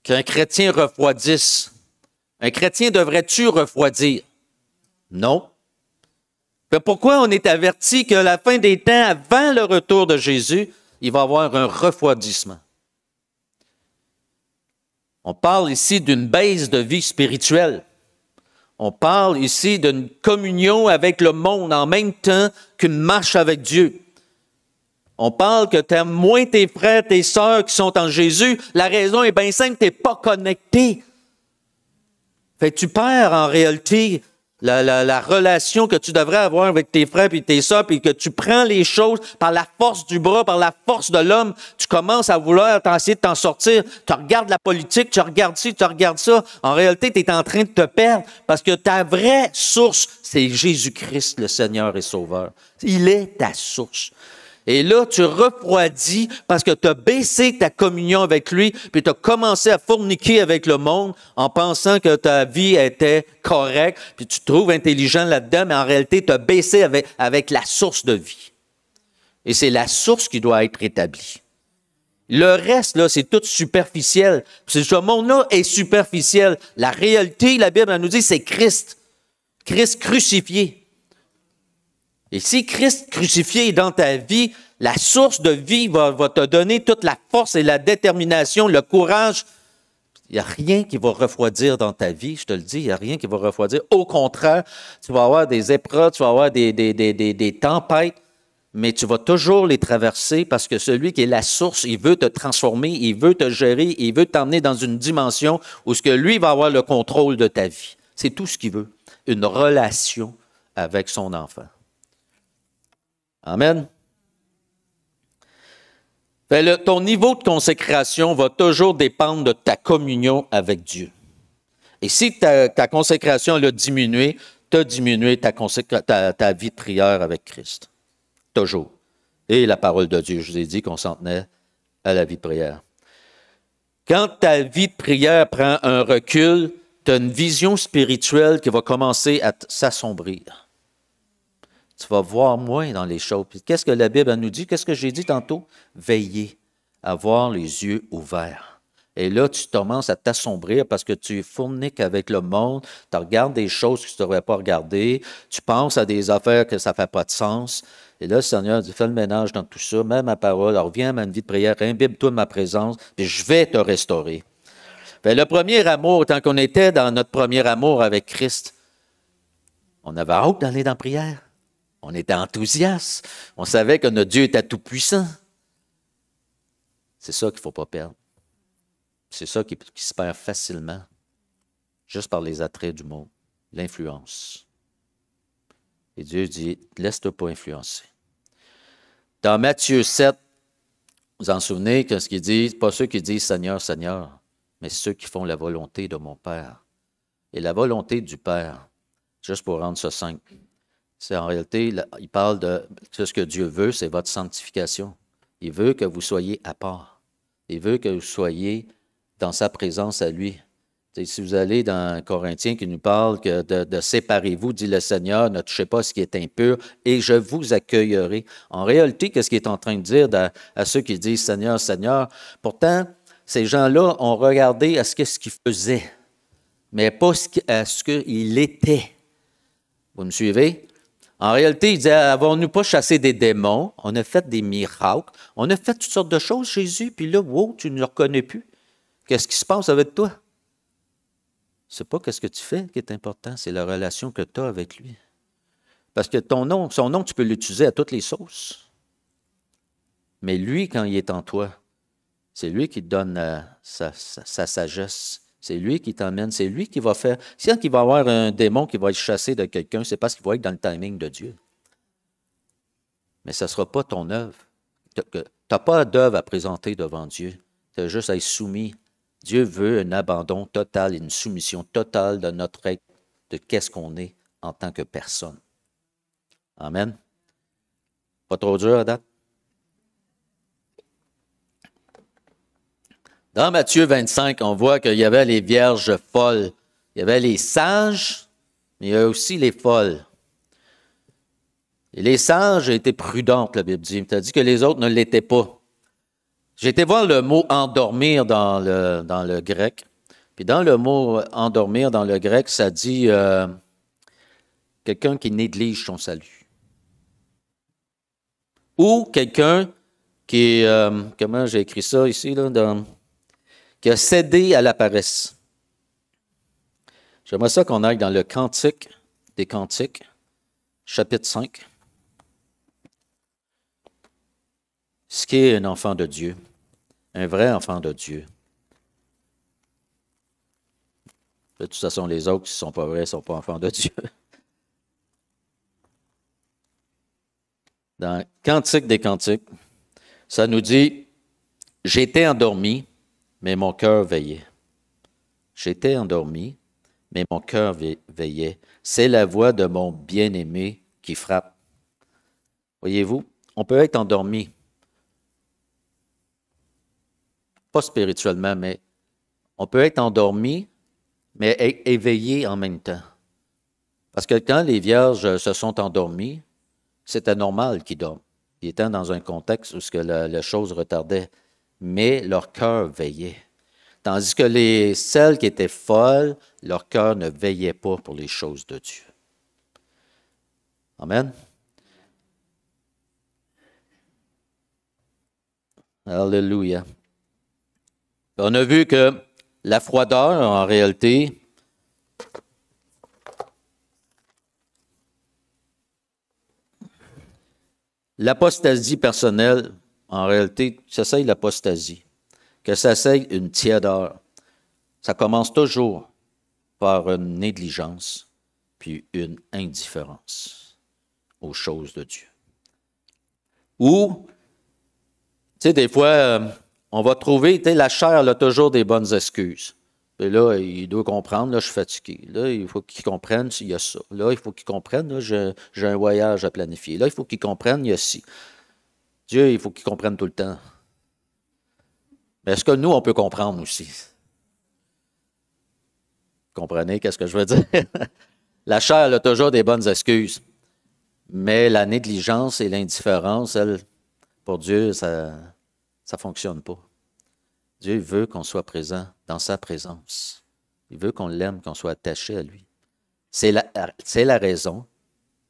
S1: qu'un chrétien refroidisse? Un chrétien devrait-tu refroidir? Non. Mais pourquoi on est averti qu'à la fin des temps, avant le retour de Jésus, il va y avoir un refroidissement? On parle ici d'une baisse de vie spirituelle. On parle ici d'une communion avec le monde en même temps qu'une marche avec Dieu. On parle que tu aimes moins tes frères, tes sœurs qui sont en Jésus. La raison est bien simple, tu n'es pas connecté. Fait que tu perds en réalité la relation que tu devrais avoir avec tes frères et tes sœurs, puis que tu prends les choses par la force du bras, par la force de l'homme. Tu commences à vouloir essayer de t'en sortir. Tu regardes la politique, tu regardes ci, tu regardes ça. En réalité, tu es en train de te perdre parce que ta vraie source, c'est Jésus-Christ, le Seigneur et Sauveur. Il est ta source. Et là, tu refroidis parce que tu as baissé ta communion avec lui, puis tu as commencé à forniquer avec le monde en pensant que ta vie était correcte, puis tu te trouves intelligent là-dedans, mais en réalité, tu as baissé avec la source de vie. Et c'est la source qui doit être rétablie. Le reste, là, c'est tout superficiel. Ce monde-là est superficiel. La réalité, la Bible elle nous dit, c'est Christ. Christ crucifié. Et si Christ crucifié est dans ta vie, la source de vie va te donner toute la force et la détermination, le courage. Il n'y a rien qui va refroidir dans ta vie, je te le dis, il n'y a rien qui va refroidir. Au contraire, tu vas avoir des épreuves, tu vas avoir des tempêtes, mais tu vas toujours les traverser parce que celui qui est la source, il veut te transformer, il veut te gérer, il veut t'emmener dans une dimension où ce que lui va avoir le contrôle de ta vie. C'est tout ce qu'il veut, une relation avec son enfant. Amen. Ton niveau de consécration va toujours dépendre de ta communion avec Dieu. Et si ta consécration a diminué, tu as diminué ta vie de prière avec Christ. Toujours. Et la parole de Dieu, je vous ai dit qu'on s'en tenait à la vie de prière. Quand ta vie de prière prend un recul, tu as une vision spirituelle qui va commencer à s'assombrir. Tu vas voir moins dans les choses. Puis qu'est-ce que la Bible nous dit? Qu'est-ce que j'ai dit tantôt? Veiller, avoir les yeux ouverts. Et là, tu commences à t'assombrir parce que tu fourniques avec le monde, tu regardes des choses que tu ne devrais pas regarder, tu penses à des affaires que ça ne fait pas de sens. Et là, le Seigneur dit, fais le ménage dans tout ça, mets ma parole, reviens à ma vie de prière, imbibe-toi de ma présence, puis je vais te restaurer. Fait, le premier amour, tant qu'on était dans notre premier amour avec Christ, on avait hâte d'aller dans la prière. On était enthousiaste. On savait que notre Dieu était tout-puissant. C'est ça qu'il ne faut pas perdre. C'est ça qui se perd facilement, juste par les attraits du monde, l'influence. Et Dieu dit, laisse-toi pas influencer. Dans Matthieu 7, vous en souvenez, ce qu'il dit, pas ceux qui disent Seigneur, Seigneur, mais ceux qui font la volonté de mon Père. Et la volonté du Père, juste pour rendre ça simple, c'est en réalité, il parle de ce que Dieu veut, c'est votre sanctification. Il veut que vous soyez à part. Il veut que vous soyez dans sa présence à lui. T'sais, si vous allez dans Corinthiens qui nous parle que de séparez-vous, dit le Seigneur, ne touchez pas ce qui est impur, et je vous accueillerai. En réalité, qu'est-ce qu'il est en train de dire à ceux qui disent Seigneur, Seigneur? Pourtant, ces gens-là ont regardé à ce qu'ils faisaient, mais pas à ce qu'il était. Vous me suivez? En réalité, il disait, avons-nous pas chassé des démons? On a fait des miracles. On a fait toutes sortes de choses, Jésus, puis là, wow, tu ne le reconnais plus. Qu'est-ce qui se passe avec toi? C'est pas qu'est-ce que tu fais qui est important, c'est la relation que tu as avec lui. Parce que son nom, tu peux l'utiliser à toutes les sauces. Mais lui, quand il est en toi, c'est lui qui te donne sa sagesse. C'est lui qui t'emmène, c'est lui qui va faire. Si il va y avoir un démon qui va être chassé de quelqu'un, c'est parce qu'il va être dans le timing de Dieu. Mais ce ne sera pas ton œuvre. Tu n'as pas d'œuvre à présenter devant Dieu. Tu as juste à être soumis. Dieu veut un abandon total, une soumission totale de notre être, de qu'est-ce qu'on est en tant que personne. Amen. Pas trop dur à date? Dans Matthieu 25, on voit qu'il y avait les vierges folles. Il y avait les sages, mais il y a aussi les folles. Et les sages étaient prudentes, la Bible dit. Tu as dit que les autres ne l'étaient pas. J'ai été voir le mot « endormir » dans le grec. Puis dans le mot « endormir » dans le grec, ça dit quelqu'un qui néglige son salut. Ou quelqu'un qui comment j'ai écrit ça ici, là, qui a cédé à la paresse. J'aimerais ça qu'on aille dans le Cantique des Cantiques, chapitre 5. Ce qui est un enfant de Dieu, un vrai enfant de Dieu. De toute façon, les autres qui ne sont pas vrais ne sont pas enfants de Dieu. Dans Cantique des Cantiques, ça nous dit « J'étais endormi, mais mon cœur veillait. J'étais endormi, mais mon cœur veillait. C'est la voix de mon bien-aimé qui frappe. » Voyez-vous, on peut être endormi. Pas spirituellement, mais on peut être endormi, mais éveillé en même temps. Parce que quand les vierges se sont endormies, c'était normal qu'ils dorment. Ils étaient dans un contexte où la chose retardait, mais leur cœur veillait. Tandis que celles qui étaient folles, leur cœur ne veillait pas pour les choses de Dieu. Amen. Alléluia. On a vu que la froideur, en réalité, l'apostasie personnelle, en réalité, ça c'est l'apostasie. Que ça c'est une tiédeur. Ça commence toujours par une négligence, puis une indifférence aux choses de Dieu. Ou Tu sais, des fois, on va trouver, tu sais, la chair elle a toujours des bonnes excuses. Puis là, il doit comprendre, là, je suis fatigué. Là, il faut qu'il comprenne s'il y a ça. Là, il faut qu'il comprenne, là, j'ai un voyage à planifier. Là, il faut qu'il comprenne, il y a ci. Dieu, il faut qu'il comprenne tout le temps. Mais est-ce que nous, on peut comprendre aussi? Comprenez qu'est-ce que je veux dire? La chair elle a toujours des bonnes excuses. Mais la négligence et l'indifférence, elle, pour Dieu, ça ne fonctionne pas. Dieu veut qu'on soit présent dans sa présence. Il veut qu'on l'aime, qu'on soit attaché à lui. C'est la raison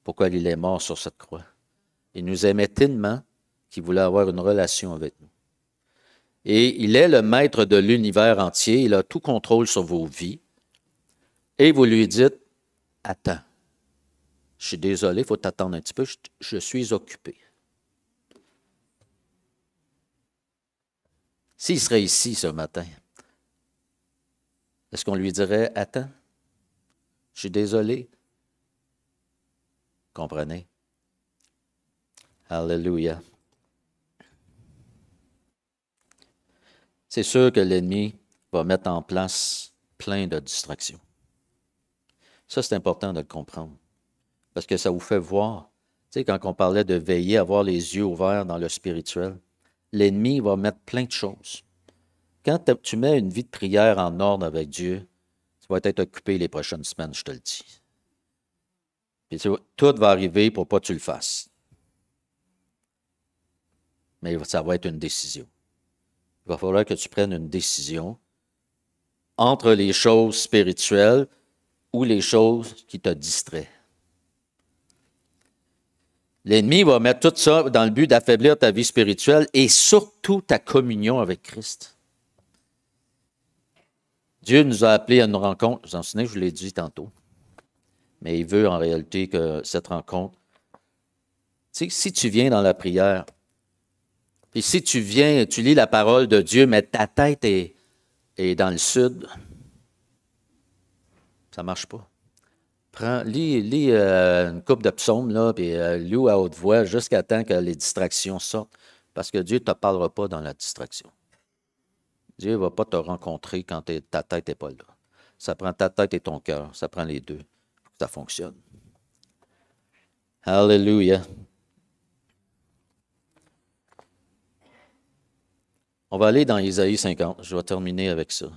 S1: pourquoi il est mort sur cette croix. Il nous aimait tellement qu'il voulait avoir une relation avec nous. Et il est le maître de l'univers entier. Il a tout contrôle sur vos vies. Et vous lui dites, attends, je suis désolé, il faut t'attendre un petit peu, je suis occupé. S'il serait ici ce matin, est-ce qu'on lui dirait, attends, je suis désolé? Comprenez? Alléluia. C'est sûr que l'ennemi va mettre en place plein de distractions. Ça, c'est important de le comprendre, parce que ça vous fait voir. Tu sais, quand on parlait de veiller, avoir les yeux ouverts dans le spirituel, l'ennemi va mettre plein de choses. Quand tu mets une vie de prière en ordre avec Dieu, tu vas être occupé les prochaines semaines, je te le dis. Puis tout va arriver pour pas que tu le fasses. Mais ça va être une décision. Il va falloir que tu prennes une décision entre les choses spirituelles ou les choses qui te distraient. L'ennemi va mettre tout ça dans le but d'affaiblir ta vie spirituelle et surtout ta communion avec Christ. Dieu nous a appelés à une rencontre, vous en souvenez, je vous l'ai dit tantôt, mais il veut en réalité que cette rencontre, tu sais, si tu viens dans la prière, puis si tu viens, tu lis la parole de Dieu, mais ta tête est dans le sud, ça ne marche pas. Lis une couple de psaumes, là, puis lis à haute voix jusqu'à temps que les distractions sortent, parce que Dieu ne te parlera pas dans la distraction. Dieu ne va pas te rencontrer quand ta tête n'est pas là. Ça prend ta tête et ton cœur, ça prend les deux pour que ça fonctionne. Alléluia. On va aller dans Ésaïe 50. Je vais terminer avec ça.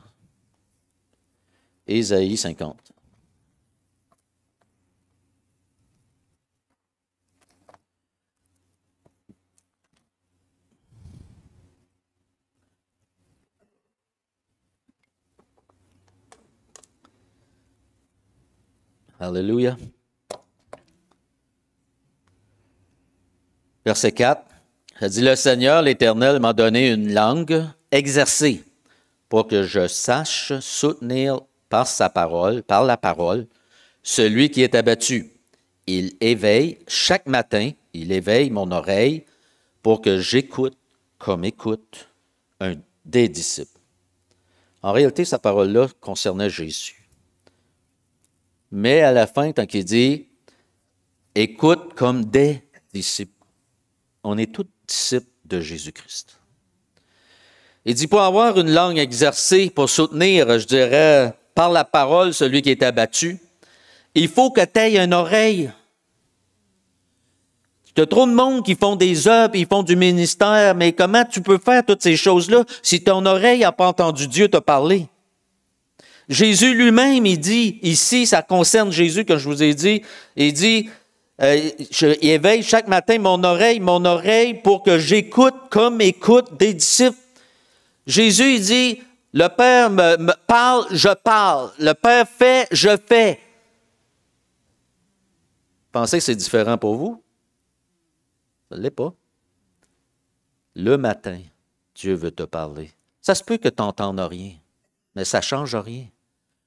S1: Ésaïe 50. Alléluia. Verset 4. Ça dit, le Seigneur, l'Éternel, m'a donné une langue exercée pour que je sache soutenir par la parole, celui qui est abattu. Il éveille chaque matin, il éveille mon oreille pour que j'écoute comme écoute des disciples. En réalité, sa parole-là concernait Jésus. Mais à la fin, quand il dit « écoute comme des disciples », on est tous disciples de Jésus-Christ. Il dit, pour avoir une langue exercée, pour soutenir, je dirais, par la parole, celui qui est abattu, il faut que tu aies une oreille. Tu as trop de monde qui font des œuvres, ils font du ministère, mais comment tu peux faire toutes ces choses-là si ton oreille n'a pas entendu Dieu te parler? Jésus lui-même, il dit, ici, ça concerne Jésus, comme je vous ai dit, il dit, je éveille chaque matin mon oreille pour que j'écoute comme écoute des disciples. Jésus, il dit, le Père me parle, je parle. Le Père fait, je fais. Pensez que c'est différent pour vous? Ça ne l'est pas. Le matin, Dieu veut te parler. Ça se peut que tu n'entendes rien, mais ça ne change rien.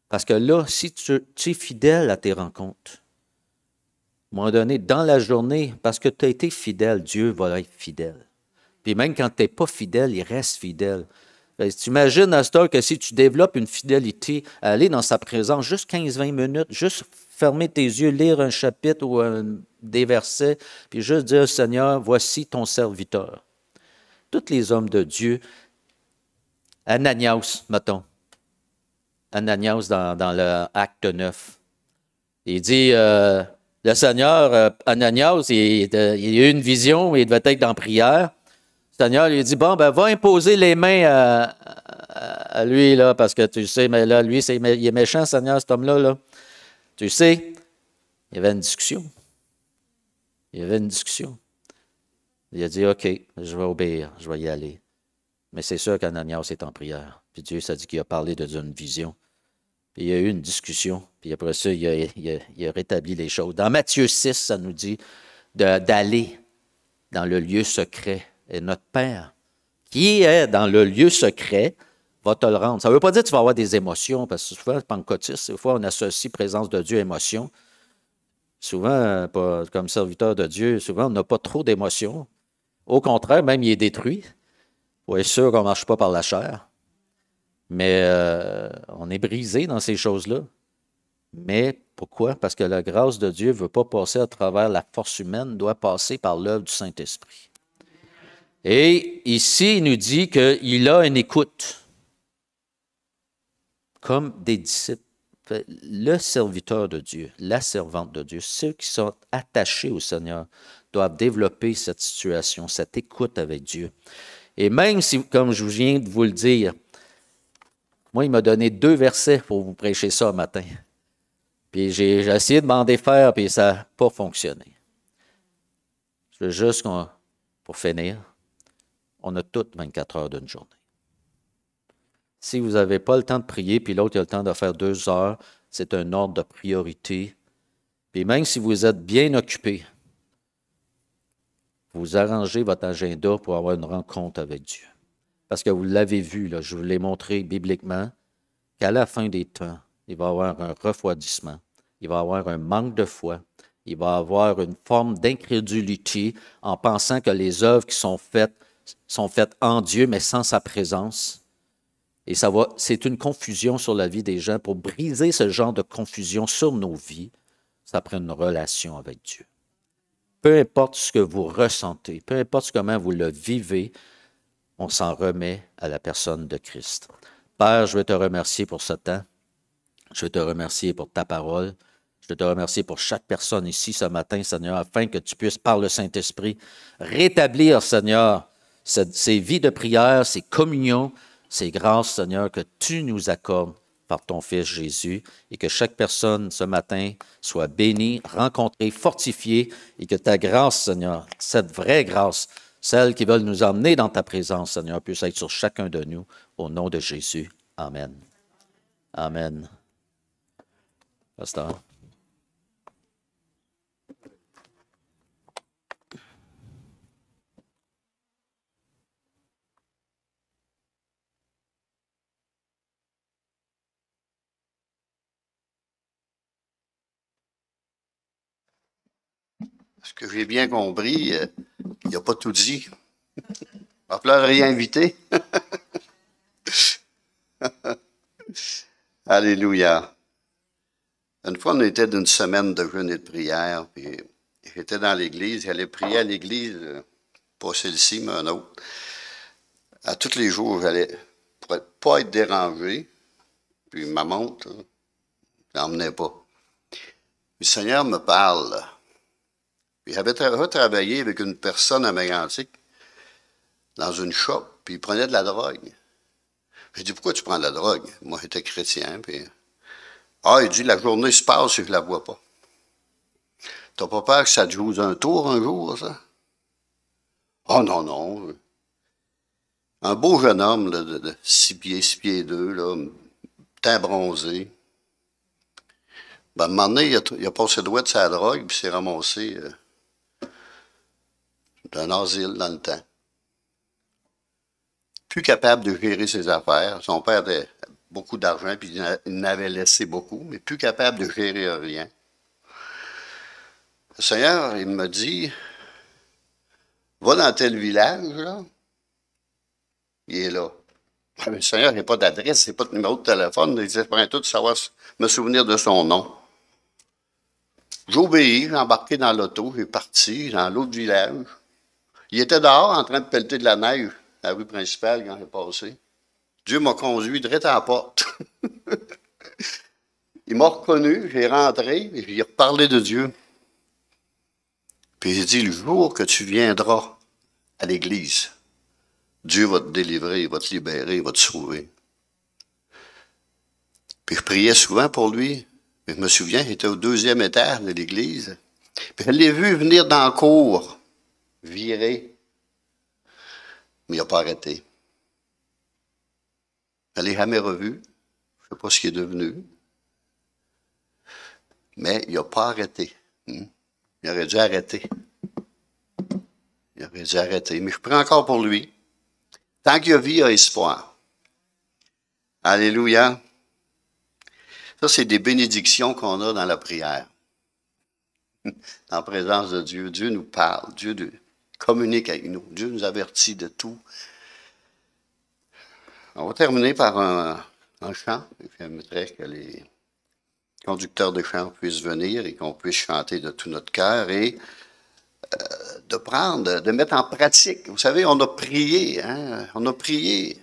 S1: Parce que là, si tu es fidèle à tes rencontres, à un moment donné, dans la journée, parce que tu as été fidèle, Dieu va être fidèle. Puis même quand tu n'es pas fidèle, il reste fidèle. Tu imagines, Astor, que si tu développes une fidélité, aller dans sa présence juste 15-20 minutes, juste fermer tes yeux, lire un chapitre ou des versets, puis juste dire, Seigneur, voici ton serviteur. tous les hommes de Dieu. Ananias, mettons. Ananias dans le Acte 9. Il dit, le Seigneur, Ananias, il a eu une vision, il devait être dans la prière. Le Seigneur lui dit, bon, ben va imposer les mains à lui, là, parce que tu sais, mais là, lui, il est méchant, Seigneur, cet homme-là. Là. Tu sais, il y avait une discussion. Il y avait une discussion. Il a dit, OK, je vais obéir, je vais y aller. Mais c'est sûr qu'Ananias est en prière. Puis Dieu s'est dit qu'il a parlé d'une vision. Puis il y a eu une discussion. Puis après ça, il a rétabli les choses. Dans Matthieu 6, ça nous dit d'aller dans le lieu secret. Et notre Père, qui est dans le lieu secret, va te le rendre. Ça ne veut pas dire que tu vas avoir des émotions, parce que souvent, pentecôtiste, des fois, on associe présence de Dieu, émotion. Souvent, comme serviteur de Dieu, souvent, on n'a pas trop d'émotions. Au contraire, même, il est détruit. Pour être sûr qu'on ne marche pas par la chair. Mais on est brisé dans ces choses-là. Mais pourquoi? Parce que la grâce de Dieu ne veut pas passer à travers la force humaine, doit passer par l'œuvre du Saint-Esprit. Et ici, il nous dit qu'il a une écoute, comme des disciples. Le serviteur de Dieu, la servante de Dieu, ceux qui sont attachés au Seigneur, doivent développer cette situation, cette écoute avec Dieu. Et même si, comme je viens de vous le dire, moi, il m'a donné 2 versets pour vous prêcher ça ce matin. Puis j'ai essayé de m'en défaire, puis ça n'a pas fonctionné. Je veux juste, pour finir, on a toutes 24 heures d'une journée. Si vous n'avez pas le temps de prier, puis l'autre a le temps de faire 2 heures, c'est un ordre de priorité. Puis même si vous êtes bien occupé, vous arrangez votre agenda pour avoir une rencontre avec Dieu. Parce que vous l'avez vu, là, je vous l'ai montré bibliquement, qu'à la fin des temps, il va y avoir un refroidissement, il va y avoir un manque de foi, il va y avoir une forme d'incrédulité en pensant que les œuvres qui sont faites en Dieu, mais sans sa présence. Et c'est une confusion sur la vie des gens. Pour briser ce genre de confusion sur nos vies, ça prend une relation avec Dieu. Peu importe ce que vous ressentez, peu importe comment vous le vivez, on s'en remet à la personne de Christ. Père, je veux te remercier pour ce temps. Je veux te remercier pour ta parole. Je veux te remercier pour chaque personne ici ce matin, Seigneur, afin que tu puisses, par le Saint-Esprit, rétablir, Seigneur, ces vies de prière, ces communions, ces grâces, Seigneur, que tu nous accordes par ton Fils Jésus, et que chaque personne ce matin soit bénie, rencontrée, fortifiée, et que ta grâce, Seigneur, cette vraie grâce, celle qui veut nous emmener dans ta présence, Seigneur, puisse être sur chacun de nous, au nom de Jésus. Amen. Amen. Pasteur.
S2: Ce que j'ai bien compris, il n'a pas tout dit. Il va falloir réinviter. Alléluia. Une fois, on était d'une semaine de jeûne et de prière, puis j'étais dans l'église, j'allais prier à l'église, pas celle-ci, mais un autre. À tous les jours, j'allais, pour ne pas être dérangé, puis ma montre, je n'emmenais pas. Le Seigneur me parle. Puis j'avais travaillé avec une personne à Mégantic, dans une shop, puis il prenait de la drogue. J'ai dit, pourquoi tu prends de la drogue? Moi, j'étais chrétien, puis... Ah, il dit, la journée se passe et je la vois pas. T'as pas peur que ça te joue un tour un jour, ça? Oh non, non. Un beau jeune homme, là, de 6 pieds 2, là, teint bronzé. Ben, à un moment donné, il a passé le doigt de sa drogue, puis s'est ramassé d'un asile dans le temps. Plus capable de gérer ses affaires. Son père avait beaucoup d'argent, puis il n'avait laissé beaucoup, mais plus capable de gérer rien. Le Seigneur, il me dit, va dans tel village, là. Il est là. Le Seigneur, il n'a pas d'adresse, il n'a pas de numéro de téléphone. Il dit, je prends tout savoir me souvenir de son nom. J'obéis, j'ai embarqué dans l'auto, j'ai parti dans l'autre village. Il était dehors en train de pelleter de la neige. la rue principale quand j'ai passé. Dieu m'a conduit direct à la porte. Il m'a reconnu, j'ai rentré, et j'ai reparlé de Dieu. Puis j'ai dit, le jour que tu viendras à l'église, Dieu va te délivrer, il va te libérer, il va te sauver. Puis je priais souvent pour lui. Mais je me souviens, il était au 2e étage de l'église. Puis je l'ai vu venir dans la cour, virer. Mais il n'a pas arrêté. Je ne l'ai jamais revu. Je ne sais pas ce qu'il est devenu. Mais il n'a pas arrêté. Il aurait dû arrêter. Il aurait dû arrêter. Mais je prie encore pour lui. Tant qu'il y a vie, il y a espoir. Alléluia. Ça, c'est des bénédictions qu'on a dans la prière. En présence de Dieu. Dieu nous parle. Dieu communique avec nous. Dieu nous avertit de tout. On va terminer par un chant. J'aimerais que les conducteurs de chant puissent venir et qu'on puisse chanter de tout notre cœur et de mettre en pratique. Vous savez, on a prié, hein? On a prié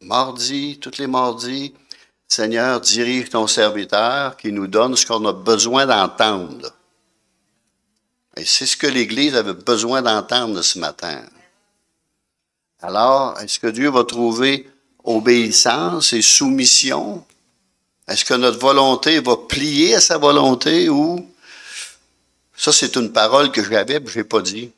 S2: mardi, tous les mardis. Seigneur, dirige ton serviteur qui nous donne ce qu'on a besoin d'entendre. Et c'est ce que l'Église avait besoin d'entendre ce matin. Alors, est-ce que Dieu va trouver obéissance et soumission? Est-ce que notre volonté va plier à sa volonté ou... Ça, c'est une parole que j'avais, mais je n'ai pas dit.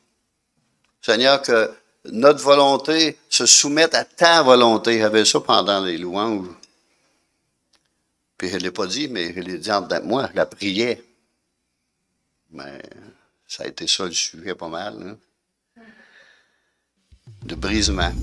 S2: Seigneur, que notre volonté se soumette à ta volonté. J'avais ça pendant les louanges. Puis je ne l'ai pas dit, mais je l'ai dit en dedans de moi, je la priais. Mais ça a été ça le sujet pas mal, hein? De brisement.